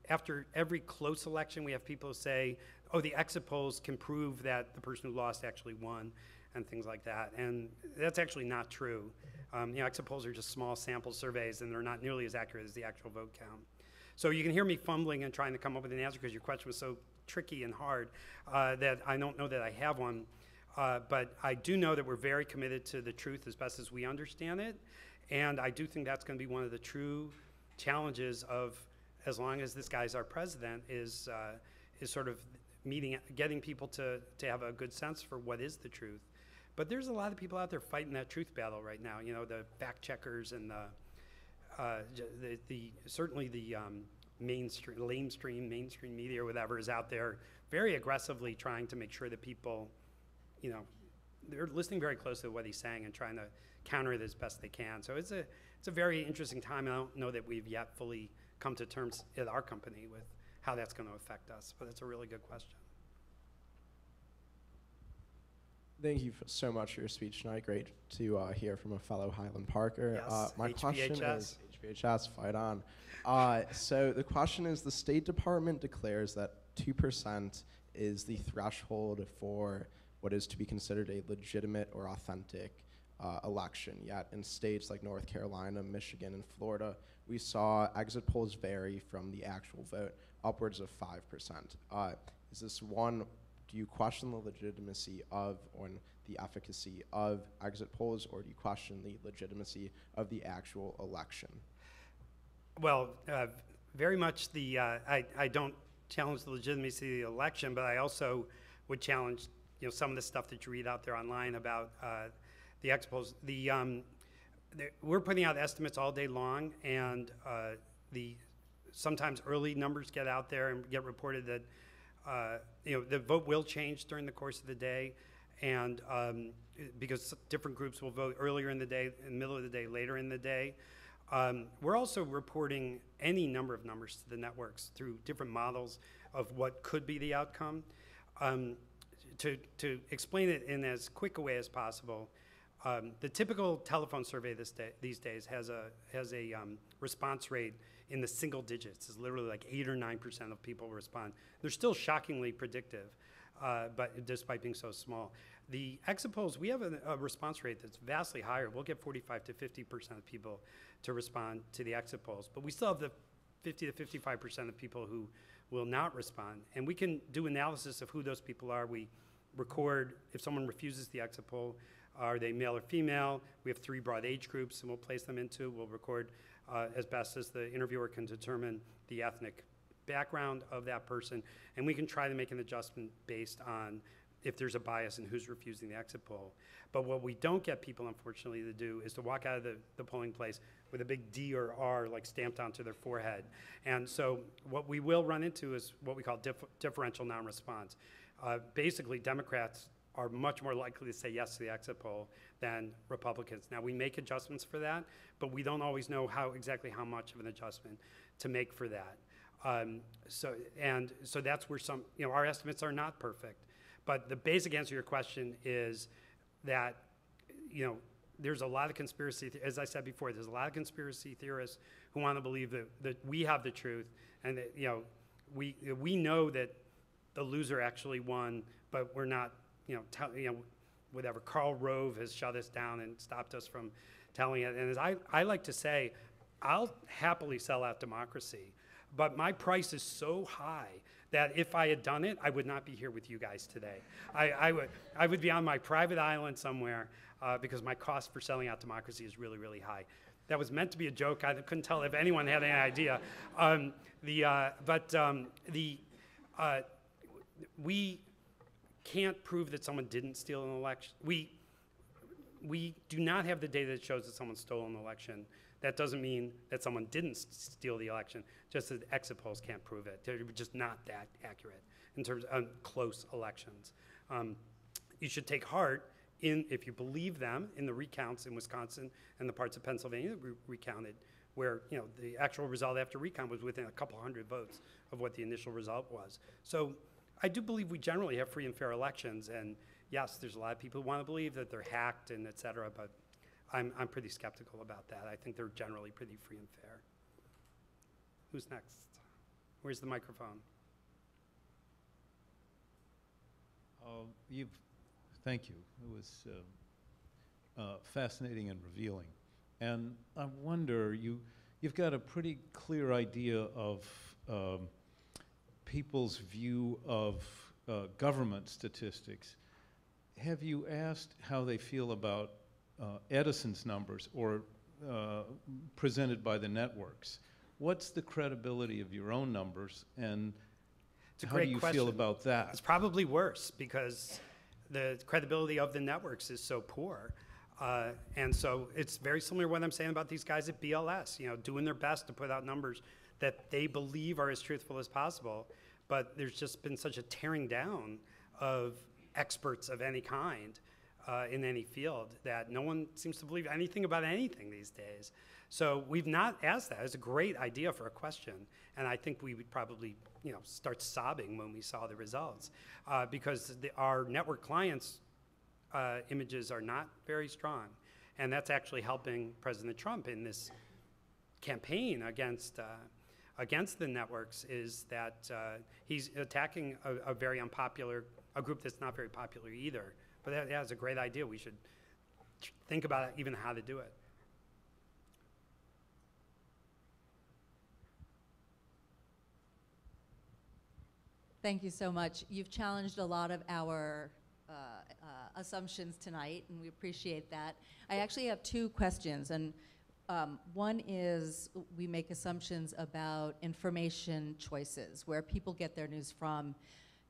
after every close election, we have people say, oh, the exit polls can prove that the person who lost actually won, and things like that. And that's actually not true. Exit polls are just small sample surveys, and they're not nearly as accurate as the actual vote count. So you can hear me fumbling and trying to come up with an answer because your question was so tricky and hard that I don't know that I have one. But I do know that we're very committed to the truth as best as we understand it. And I do think that's going to be one of the true challenges of, as long as this guy's our president, is sort of getting people to have a good sense for what is the truth. But there's a lot of people out there fighting that truth battle right now. The fact checkers and certainly the mainstream media or whatever is out there very aggressively trying to make sure that people, they're listening very closely to what he's saying and trying to counter it as best they can. So it's a very interesting time. I don't know that we've yet fully come to terms at our company with how that's going to affect us, but it's a really good question. Thank you so much for your speech tonight. Great to hear from a fellow Highland Parker. Yes, my question is, HBHS, fight on. So the question is, the State Department declares that 2% is the threshold for what is to be considered a legitimate or authentic election. Yet in states like North Carolina, Michigan, and Florida, we saw exit polls vary from the actual vote upwards of 5%. Is this one, do you question the legitimacy of or the efficacy of exit polls, or do you question the legitimacy of the actual election? Well, very much I don't challenge the legitimacy of the election, but I also would challenge some of the stuff that you read out there online about the exit polls. We're putting out estimates all day long, and sometimes early numbers get out there and get reported that the vote will change during the course of the day, and because different groups will vote earlier in the day, in the middle of the day, later in the day. We're also reporting any number of numbers to the networks through different models of what could be the outcome. To explain it in as quick a way as possible, the typical telephone survey these days has a response rate in the single digits. It's literally like 8 or 9% of people respond. They're still shockingly predictive, but despite being so small. The exit polls, we have a response rate that's vastly higher. We'll get 45 to 50% of people to respond to the exit polls, but we still have the 50 to 55% of people who will not respond. And we can do analysis of who those people are. We record if someone refuses the exit poll, are they male or female? We have 3 broad age groups, and we'll place them into. We'll record as best as the interviewer can determine the ethnic background of that person, and we can try to make an adjustment based on if there's a bias in who's refusing the exit poll. But what we don't get people, unfortunately, to do is to walk out of the polling place with a big D or R like stamped onto their forehead. And so what we will run into is what we call differential non-response. Basically, Democrats are much more likely to say yes to the exit poll than Republicans. Now, we make adjustments for that, but we don't always know exactly how much of an adjustment to make for that. So that's where our estimates are not perfect. But the basic answer to your question is that, there's a lot of conspiracy, as I said before, there's a lot of conspiracy theorists who want to believe that we have the truth, and that, we know that the loser actually won, but we're not, whatever. Karl Rove has shut us down and stopped us from telling it. And as I like to say, I'll happily sell out democracy, but my price is so high that if I had done it, I would not be here with you guys today. I would be on my private island somewhere because my cost for selling out democracy is really, really high. That was meant to be a joke. I couldn't tell if anyone had any idea. We can't prove that someone didn't steal an election. We do not have the data that shows that someone stole an election. That doesn't mean that someone didn't steal the election, just that exit polls can't prove it. They're just not that accurate in terms of close elections. You should take heart if you believe them in the recounts in Wisconsin and the parts of Pennsylvania that recounted, where the actual result after recount was within a couple hundred votes of what the initial result was. So I do believe we generally have free and fair elections, and yes, there's a lot of people who want to believe that they're hacked and et cetera, but I'm pretty skeptical about that. I think they're generally pretty free and fair. Who's next? Where's the microphone? Thank you. It was fascinating and revealing. And I wonder, you've got a pretty clear idea of people's view of government statistics. Have you asked how they feel about Edison's numbers or presented by the networks? What's the credibility of your own numbers, and how do you feel about that? It's probably worse because the credibility of the networks is so poor. And so it's very similar to what I'm saying about these guys at BLS, doing their best to put out numbers that they believe are as truthful as possible. But there's just been such a tearing down of experts of any kind in any field that no one seems to believe anything about anything these days. So we've not asked that. It's a great idea for a question, and I think we would probably start sobbing when we saw the results because our network clients' images are not very strong, and that's actually helping President Trump in this campaign against the networks. Is that he's attacking a very unpopular, a group that's not very popular either. But that's a great idea. We should think about even how to do it. Thank you so much. You've challenged a lot of our assumptions tonight, and we appreciate that. I actually have 2 questions, and one is we make assumptions about information choices, where people get their news from.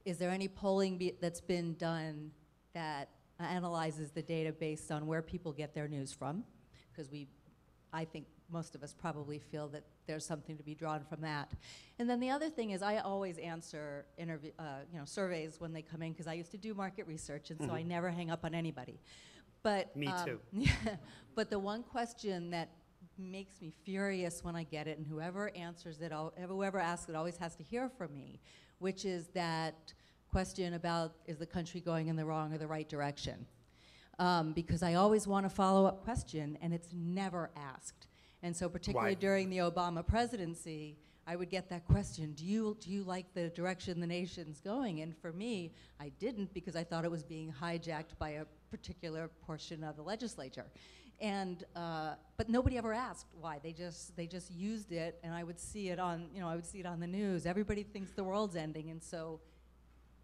Is there any polling that's been done that analyzes the data based on where people get their news from? Because I think most of us probably feel that there's something to be drawn from that. And then the other thing is I always answer surveys when they come in because I used to do market research, and so I never hang up on anybody. But me too. But the one question that makes me furious when I get it, and whoever answers it, whoever asks it always has to hear from me, which is that question about is the country going in the wrong or the right direction? Because I always want a follow-up question, and it's never asked. And so particularly during the Obama presidency, I would get that question, do you like the direction the nation's going? And for me, I didn't, because I thought it was being hijacked by a particular portion of the legislature. And, but nobody ever asked why. They just used it, and I would see it on, I would see it on the news. Everybody thinks the world's ending, and so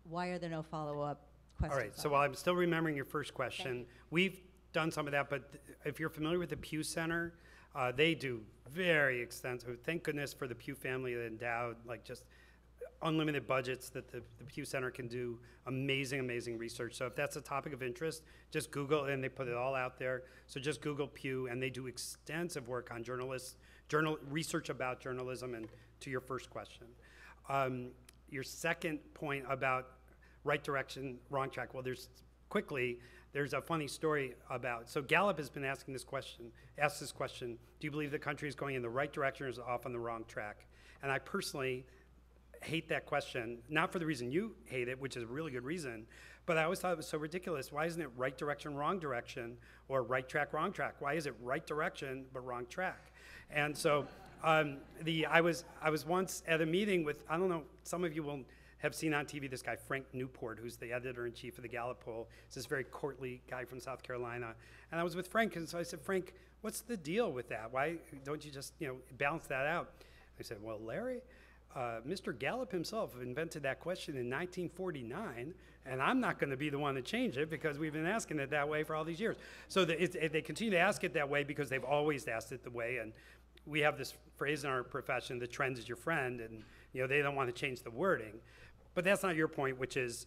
why are there no follow-up questions? All right, so while I'm still remembering your first question, we've done some of that, but if you're familiar with the Pew Center, they do very extensive, thank goodness for the Pew family that endowed, like, just unlimited budgets that the Pew Center can do amazing, amazing research. So if that's a topic of interest, just Google, and they put it all out there. So just Google Pew, and they do extensive work on research about journalism. And to your first question, your second point about right direction, wrong track. Well, there's a funny story about, so Gallup has been asking this question, do you believe the country is going in the right direction or is it off on the wrong track? And I personally hate that question, not for the reason you hate it, which is a really good reason, but I always thought it was so ridiculous. Why isn't it right direction, wrong direction, or right track, wrong track? Why is it right direction but wrong track? And so I was once at a meeting with, I don't know, some of you will have seen on TV this guy, Frank Newport, who's the editor-in-chief of the Gallup poll. He's this very courtly guy from South Carolina. And I was with Frank, and so I said, Frank, what's the deal with that? Why don't you just, balance that out? He said, well, Larry, Mr. Gallup himself invented that question in 1949, and I'm not going to be the one to change it because we've been asking it that way for all these years. So they continue to ask it that way because they've always asked it the way, and we have this phrase in our profession, the trend is your friend, and they don't want to change the wording. But that's not your point, which is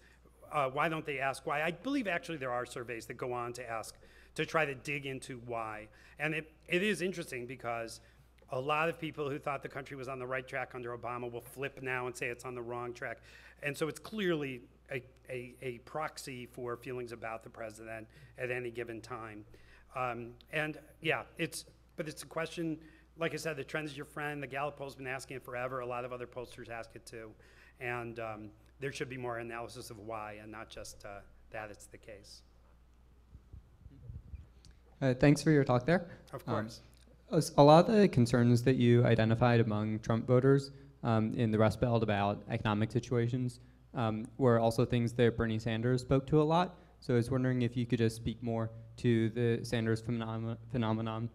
why don't they ask why? I believe actually there are surveys that go on to ask, to try to dig into why. And it is interesting because a lot of people who thought the country was on the right track under Obama will flip now and say it's on the wrong track. And so it's clearly a proxy for feelings about the president at any given time. And yeah, it's a question, like I said, the trend is your friend. The Gallup poll's been asking it forever. A lot of other pollsters ask it too. And there should be more analysis of why and not just that it's the case. Thanks for your talk there. Of course. A lot of the concerns that you identified among Trump voters in the Rust Belt about economic situations were also things that Bernie Sanders spoke to a lot. So I was wondering if you could just speak more to the Sanders phenomenon,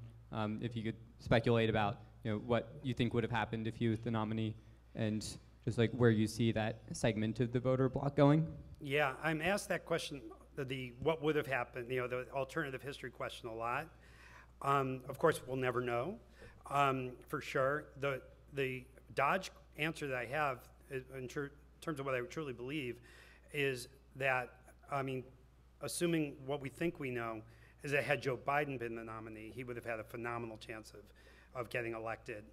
if you could speculate about what you think would have happened if he was the nominee, and just like where you see that segment of the voter bloc going. Yeah, I'm asked that question, the what would have happened, the alternative history question a lot. Of course, we'll never know, for sure. The Dodge answer that I have, in terms of what I truly believe, is that, assuming what we think we know, is that had Joe Biden been the nominee, he would have had a phenomenal chance of getting elected.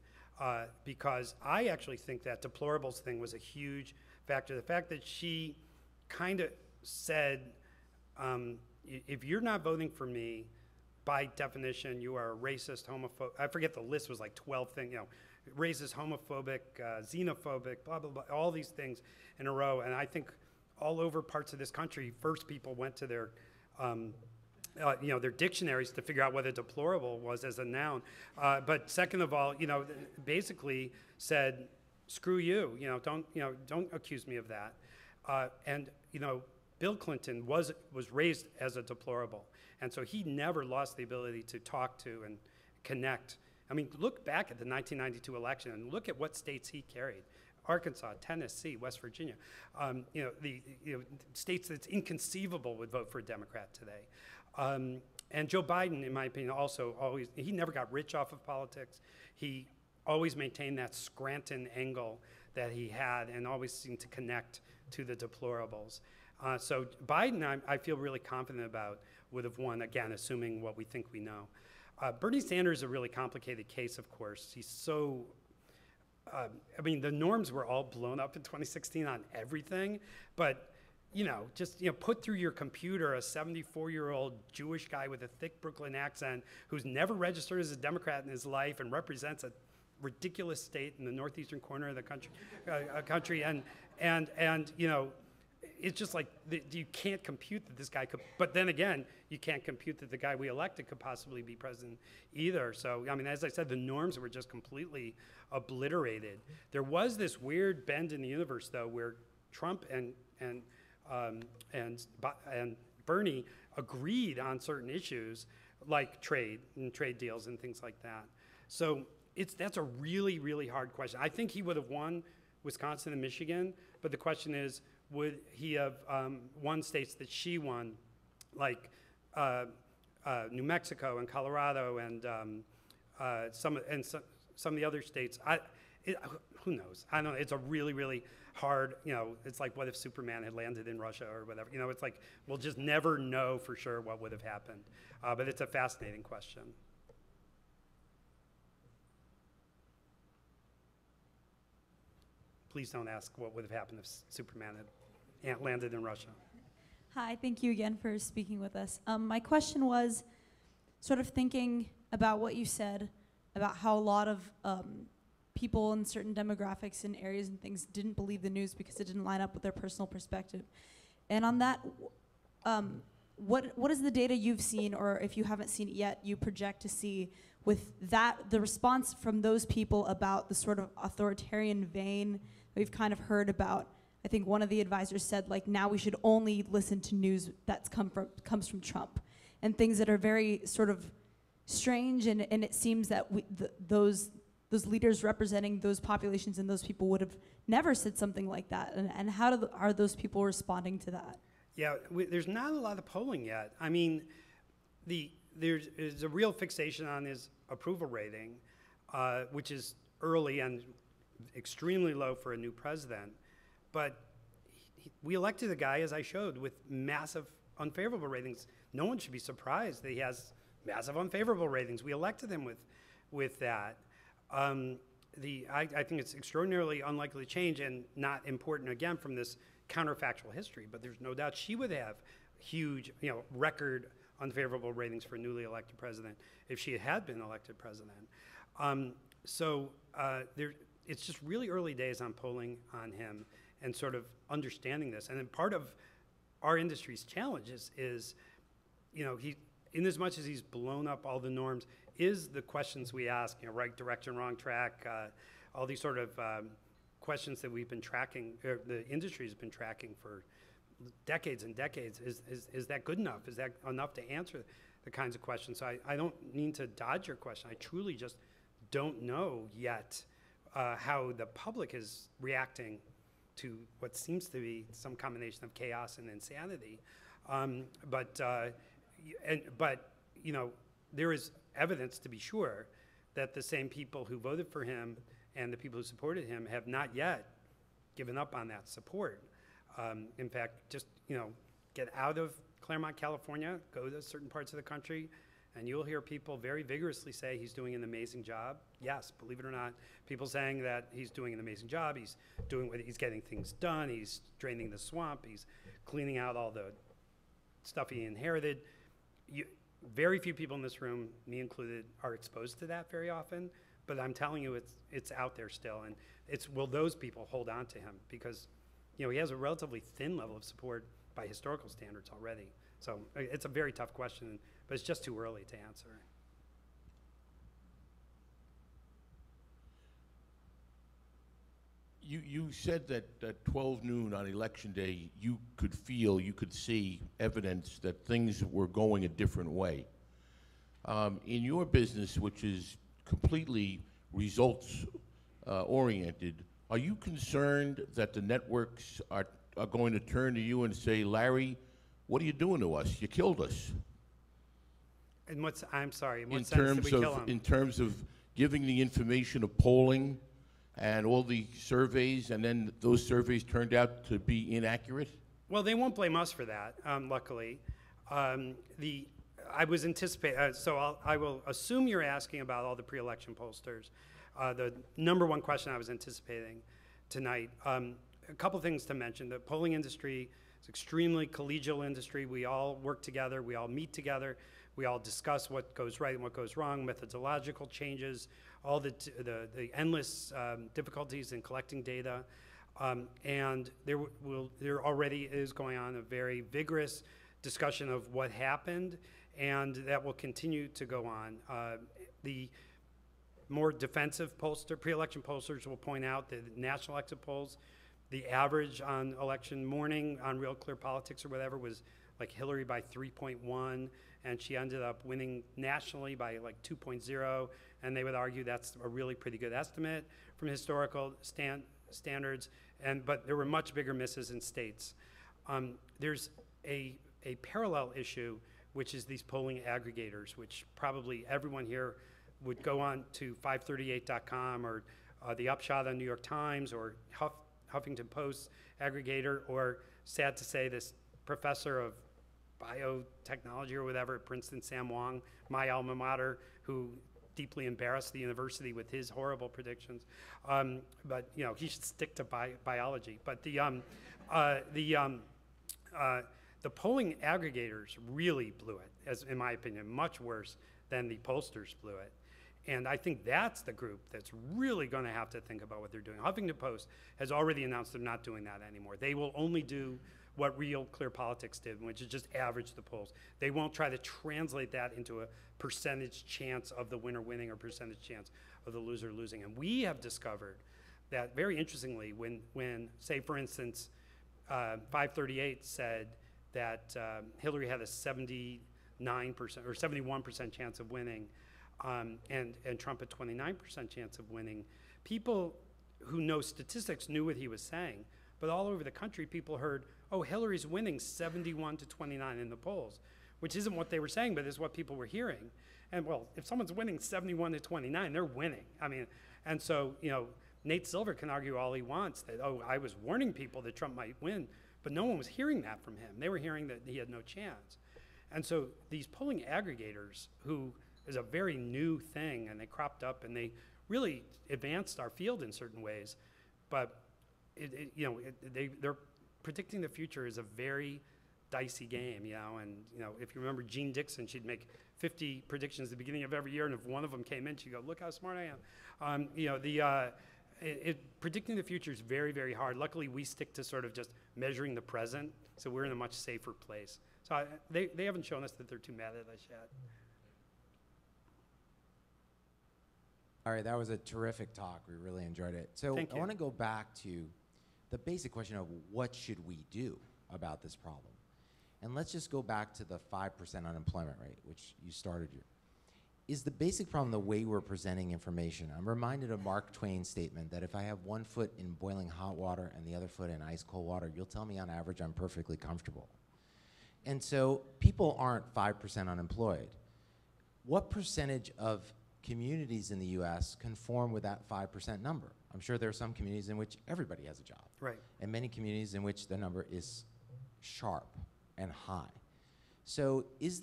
Because I actually think that deplorables thing was a huge factor. The fact that she kind of said, if you're not voting for me, by definition, you are a racist, homophobic. I forget the list was like 12 things, racist, homophobic, xenophobic, blah, blah, blah, all these things in a row. And I think all over parts of this country, first people went to their dictionaries to figure out what a deplorable was as a noun. But second of all, basically said, screw you, don't accuse me of that. And Bill Clinton was raised as a deplorable. And so he never lost the ability to talk to and connect. Look back at the 1992 election and look at what states he carried. Arkansas, Tennessee, West Virginia, states that's inconceivable would vote for a Democrat today. And Joe Biden, in my opinion, also he never got rich off of politics. He always maintained that Scranton angle that he had and always seemed to connect to the deplorables. So Biden, I feel really confident about, would have won, again, assuming what we think we know. Bernie Sanders is a really complicated case, of course. He's so, the norms were all blown up in 2016 on everything, but put through your computer a 74-year-old Jewish guy with a thick Brooklyn accent who's never registered as a Democrat in his life and represents a ridiculous state in the northeastern corner of the country, and it's just like you can't compute that this guy could. But then again, you can't compute that the guy we elected could possibly be president either. So, I mean, as I said, the norms were just completely obliterated. There was this weird bend in the universe, though, where Trump and Bernie agreed on certain issues like trade and trade deals and things like that. So that's a really, really hard question. I think he would have won Wisconsin and Michigan, but the question is, would he have won states that she won, like New Mexico and Colorado and some of the other states? Who knows? I don't know. It's a really, really hard, it's like, what if Superman had landed in Russia or whatever? It's like, we'll just never know for sure what would have happened. But it's a fascinating question. Please don't ask what would have happened if Superman had landed in Russia. Hi, thank you again for speaking with us. My question was sort of thinking about what you said about how a lot of people in certain demographics and areas and things didn't believe the news because it didn't line up with their personal perspective. And on that, what is the data you've seen, or if you haven't seen it yet, you project to see with that, the response from those people about the sort of authoritarian vein that we've kind of heard about? I think one of the advisors said, like, now we should only listen to news that's comes from Trump, and things that are very sort of strange, and it seems that those leaders representing those populations and those people would have never said something like that. And how are those people responding to that? Yeah, there's not a lot of polling yet. I mean, there's a real fixation on his approval rating, which is early and extremely low for a new president. But we elected a guy, as I showed, with massive unfavorable ratings. No one should be surprised that he has massive unfavorable ratings. We elected him with that. I think it's extraordinarily unlikely to change, and not important, again, from this counterfactual history. But there's no doubt she would have huge, record unfavorable ratings for a newly elected president if she had been elected president. It's just really early days on polling on him and sort of understanding this. And then part of our industry's challenge is he, in as much as he's blown up all the norms, is the questions we ask, right direction, wrong track, all these sort of questions that we've been tracking, or the industry has been tracking for decades and decades. Is that good enough? Is that enough to answer the kinds of questions? So I don't mean to dodge your question. I truly just don't know yet how the public is reacting to what seems to be some combination of chaos and insanity. But there is evidence, to be sure, that the same people who voted for him and the people who supported him have not yet given up on that support. In fact, just get out of Claremont, California, go to certain parts of the country, and you'll hear people very vigorously say he's doing an amazing job. Yes, believe it or not, people saying that he's doing an amazing job. He's getting things done. He's draining the swamp. He's cleaning out all the stuff he inherited. Very few people in this room, me included, are exposed to that very often. But I'm telling you, it's out there still, and will those people hold on to him? Because he has a relatively thin level of support by historical standards already. So it's a very tough question, but it's just too early to answer. You said that at 12 noon on Election Day, you could see evidence that things were going a different way. In your business, which is completely results oriented, are you concerned that the networks are going to turn to you and say, Larry, what are you doing to us? You killed us. And I'm sorry, in what sense did we kill him? In terms of giving the information of polling and all the surveys, and then those surveys turned out to be inaccurate? Well, they won't blame us for that, luckily. I was anticipating, so I will assume you're asking about all the pre-election pollsters. The number one question I was anticipating tonight. A couple things to mention. The polling industry is an extremely collegial industry. We all work together. We all meet together. We all discuss what goes right and what goes wrong, methodological changes, all the endless difficulties in collecting data. And there already is going on a very vigorous discussion of what happened, and that will continue to go on. The more defensive pre-election pollsters will point out that national exit polls, the average on election morning on Real Clear Politics or whatever was like Hillary by 3.1, and she ended up winning nationally by like 2.0, and they would argue that's a really pretty good estimate from historical standards, but there were much bigger misses in states. There's a parallel issue, which is these polling aggregators, which probably everyone here would go on to 538.com or the Upshot on New York Times or Huffington Post aggregator, or sad to say, this professor of biotechnology or whatever at Princeton, Sam Wong, my alma mater, who deeply embarrassed the university with his horrible predictions. But you know, he should stick to biology. But the polling aggregators really blew it, as in my opinion, much worse than the pollsters blew it. And I think that's the group that's really going to have to think about what they're doing. Huffington Post has already announced they're not doing that anymore. They will only do what Real Clear Politics did, which is just average the polls. They won't try to translate that into a percentage chance of the winner winning or percentage chance of the loser losing. And we have discovered that, very interestingly, when say, for instance, 538 said that Hillary had a 79% or 71% chance of winning, and Trump a 29% chance of winning, people who know statistics knew what he was saying. But all over the country, people heard, oh, Hillary's winning 71 to 29 in the polls, which isn't what they were saying, but is what people were hearing. And well, if someone's winning 71 to 29, they're winning. I mean, and so, you know, Nate Silver can argue all he wants that, oh, I was warning people that Trump might win, but no one was hearing that from him. They were hearing that he had no chance. And so these polling aggregators, who is a very new thing, and they cropped up and they really advanced our field in certain ways, but they're predicting the future is a very dicey game, you know. And you know, if you remember Jean Dixon, she'd make 50 predictions at the beginning of every year, and if one of them came in, she'd go, "Look how smart I am." Predicting the future is very, very hard. Luckily, we stick to sort of just measuring the present, so we're in a much safer place. So they haven't shown us that they're too mad at us yet. All right, that was a terrific talk. We really enjoyed it. So I want to go back to the basic question of what should we do about this problem? And let's just go back to the 5% unemployment rate, which you started your. Is the basic problem the way we're presenting information? I'm reminded of Mark Twain's statement that if I have one foot in boiling hot water and the other foot in ice cold water, you'll tell me on average I'm perfectly comfortable. And so people aren't 5% unemployed. What percentage of communities in the US conform with that 5% number? I'm sure there are some communities in which everybody has a job. Right. And many communities in which the number is sharp and high. So is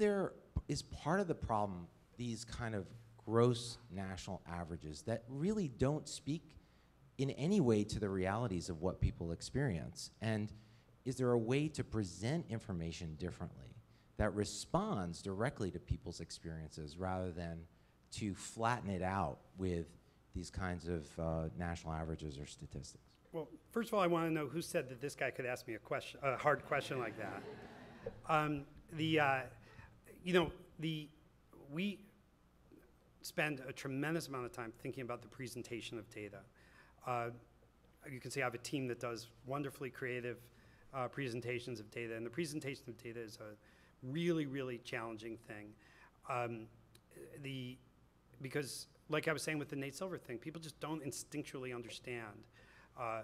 part of the problem these kind of gross national averages that really don't speak in any way to the realities of what people experience? And is there a way to present information differently that responds directly to people's experiences rather than to flatten it out with these kinds of national averages or statistics? Well, first of all, I want to know who said that this guy could ask me a hard question like that. We spend a tremendous amount of time thinking about the presentation of data. You can see I have a team that does wonderfully creative presentations of data, and the presentation of data is a really, really challenging thing. Because, like I was saying with the Nate Silver thing, people just don't instinctually understand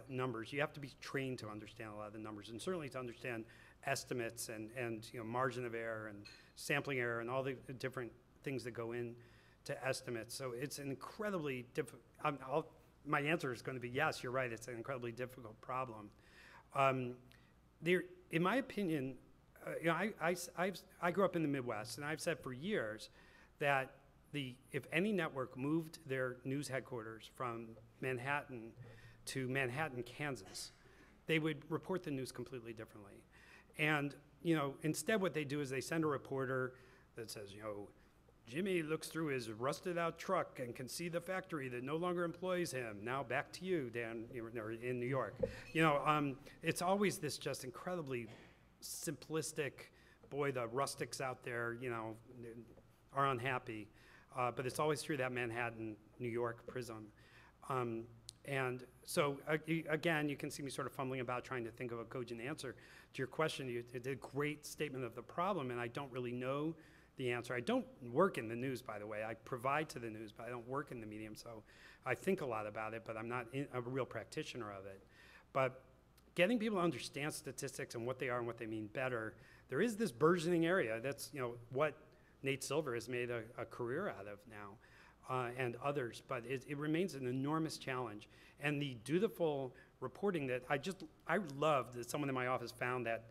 numbers. You have to be trained to understand a lot of the numbers, and certainly to understand estimates and margin of error and sampling error and all the different things that go in to estimates. So it's an incredibly difficult. My answer is going to be yes. You're right. It's an incredibly difficult problem. In my opinion, I grew up in the Midwest, and I've said for years that if any network moved their news headquarters from Manhattan to Manhattan, Kansas, they would report the news completely differently. And instead what they do is they send a reporter that says, Jimmy looks through his rusted out truck and can see the factory that no longer employs him. Now back to you, Dan, in New York. It's always this just incredibly simplistic boy, the rustics out there, you know, are unhappy. But it's always through that Manhattan, New York prism. And so, again, you can see me sort of fumbling about trying to think of a cogent answer to your question. You did a great statement of the problem, and I don't really know the answer. I don't work in the news, by the way. I provide to the news, but I don't work in the medium, so I think a lot about it, but I'm not a real practitioner of it. But getting people to understand statistics and what they are and what they mean better, there is this burgeoning area. That's, you know, what Nate Silver has made a career out of now, and others, but it remains an enormous challenge. And the dutiful reporting that I loved that someone in my office found that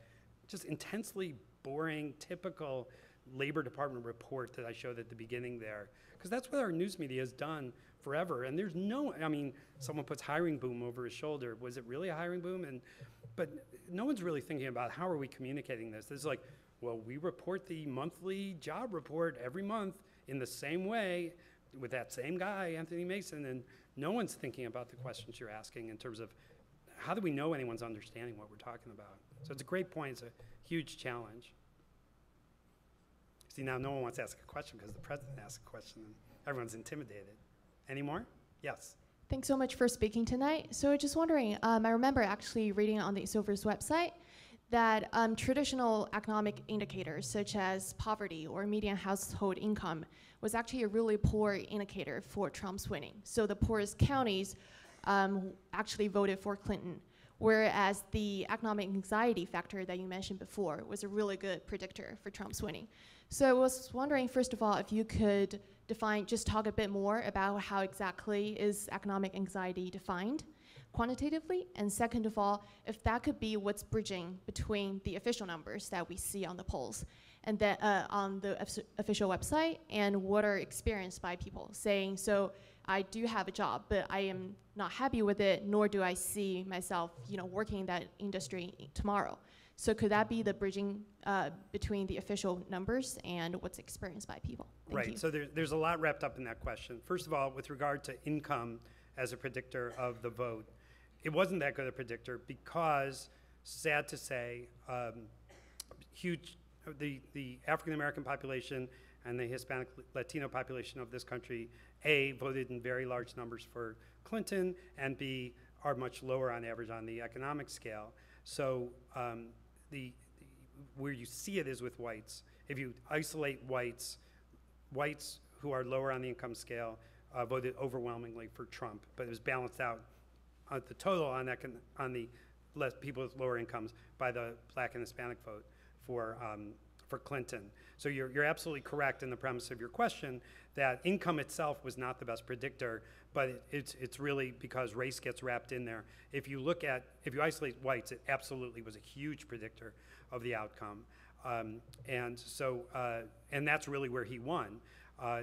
just intensely boring, typical Labor Department report that I showed at the beginning there, because that's what our news media has done forever. And there's no, I mean, someone puts hiring boom over his shoulder. Was it really a hiring boom? But no one's really thinking about how are we communicating this. This is like, well, we report the monthly job report every month in the same way with that same guy, Anthony Mason, and no one's thinking about the questions you're asking in terms of how do we know anyone's understanding what we're talking about. So it's a great point. It's a huge challenge. See, now no one wants to ask a question because the president asked a question and everyone's intimidated. Any more? Yes. Thanks so much for speaking tonight. So just wondering, I remember actually reading on the Silver's website that traditional economic indicators such as poverty or median household income was actually a really poor indicator for Trump's winning. So the poorest counties actually voted for Clinton, whereas the economic anxiety factor that you mentioned before was a really good predictor for Trump's winning. So I was wondering, first of all, if you could just talk a bit more about how exactly is economic anxiety defined quantitatively, and second of all, if that could be what's bridging between the official numbers that we see on the polls and then on the official website and what are experienced by people saying, so I do have a job, but I am not happy with it, nor do I see myself, you know, working in that industry tomorrow. So could that be the bridging between the official numbers and what's experienced by people? Thank you. So there's a lot wrapped up in that question. First of all, with regard to income as a predictor of the vote, it wasn't that good a predictor because, sad to say, the African-American population and the Hispanic Latino population of this country, A, voted in very large numbers for Clinton, and B, are much lower on average on the economic scale. So where you see it is with whites. If you isolate whites who are lower on the income scale voted overwhelmingly for Trump, but it was balanced out at the total on the people with lower incomes by the Black and Hispanic vote for Clinton. So you're absolutely correct in the premise of your question that income itself was not the best predictor, but it's really because race gets wrapped in there. If you isolate whites, it absolutely was a huge predictor of the outcome. And that's really where he won.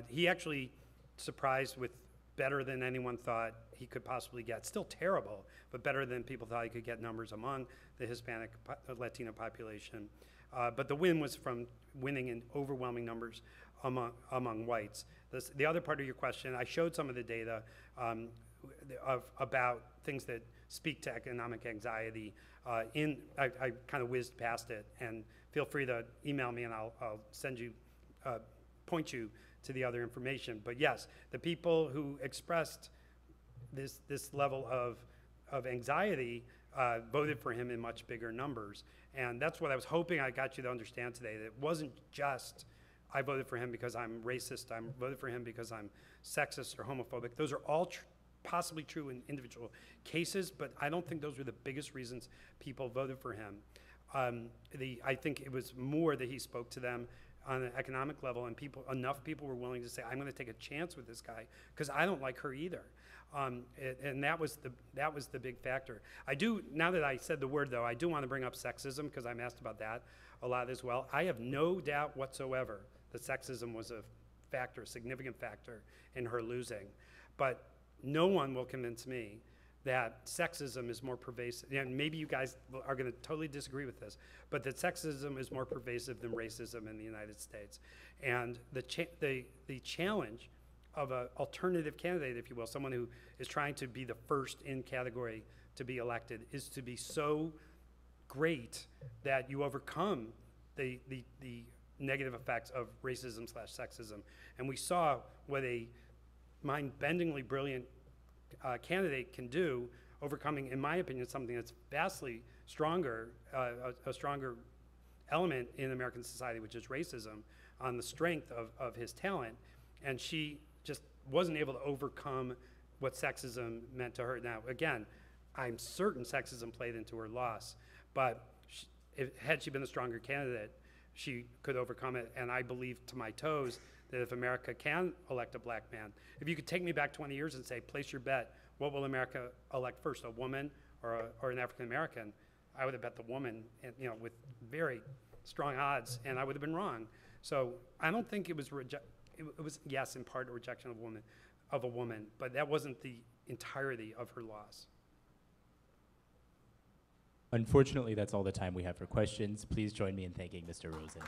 He actually surprised with better than anyone thought he could possibly get. Still terrible, but better than people thought he could get numbers among the Hispanic Latino population. But the win was from winning in overwhelming numbers among whites. The other part of your question, I showed some of the data about things that speak to economic anxiety. I kind of whizzed past it, and feel free to email me and I'll send you, point you to the other information. But yes, the people who expressed this level of anxiety voted for him in much bigger numbers. And that's what I was hoping I got you to understand today, that it wasn't just I voted for him because I'm racist, I voted for him because I'm sexist or homophobic. Those are all possibly true in individual cases, but I don't think those were the biggest reasons people voted for him. I think it was more that he spoke to them on an economic level, and enough people were willing to say, I'm going to take a chance with this guy because I don't like her either. And that was the big factor. Now that I said the word though, I do want to bring up sexism because I'm asked about that a lot as well. I have no doubt whatsoever that sexism was a significant factor in her losing. But no one will convince me that sexism is more pervasive, and maybe you guys are going to totally disagree with this, but that sexism is more pervasive than racism in the United States. And the challenge of an alternative candidate, if you will, someone who is trying to be the first in category to be elected, is to be so great that you overcome the negative effects of racism/sexism. And we saw what a mind-bendingly brilliant candidate can do, overcoming, in my opinion, something that's vastly stronger, a stronger element in American society, which is racism, on the strength of his talent. And she just wasn't able to overcome what sexism meant to her. Now, again, I'm certain sexism played into her loss, but had she been a stronger candidate, she could overcome it. And I believe to my toes that if America can elect a black man, if you could take me back 20 years and say, place your bet, what will America elect first, a woman or an African American? I would have bet the woman, and, with very strong odds, and I would have been wrong. So I don't think it was it was, yes, in part a rejection of a woman, but that wasn't the entirety of her loss. Unfortunately, that's all the time we have for questions. Please join me in thanking Mr. Rosen.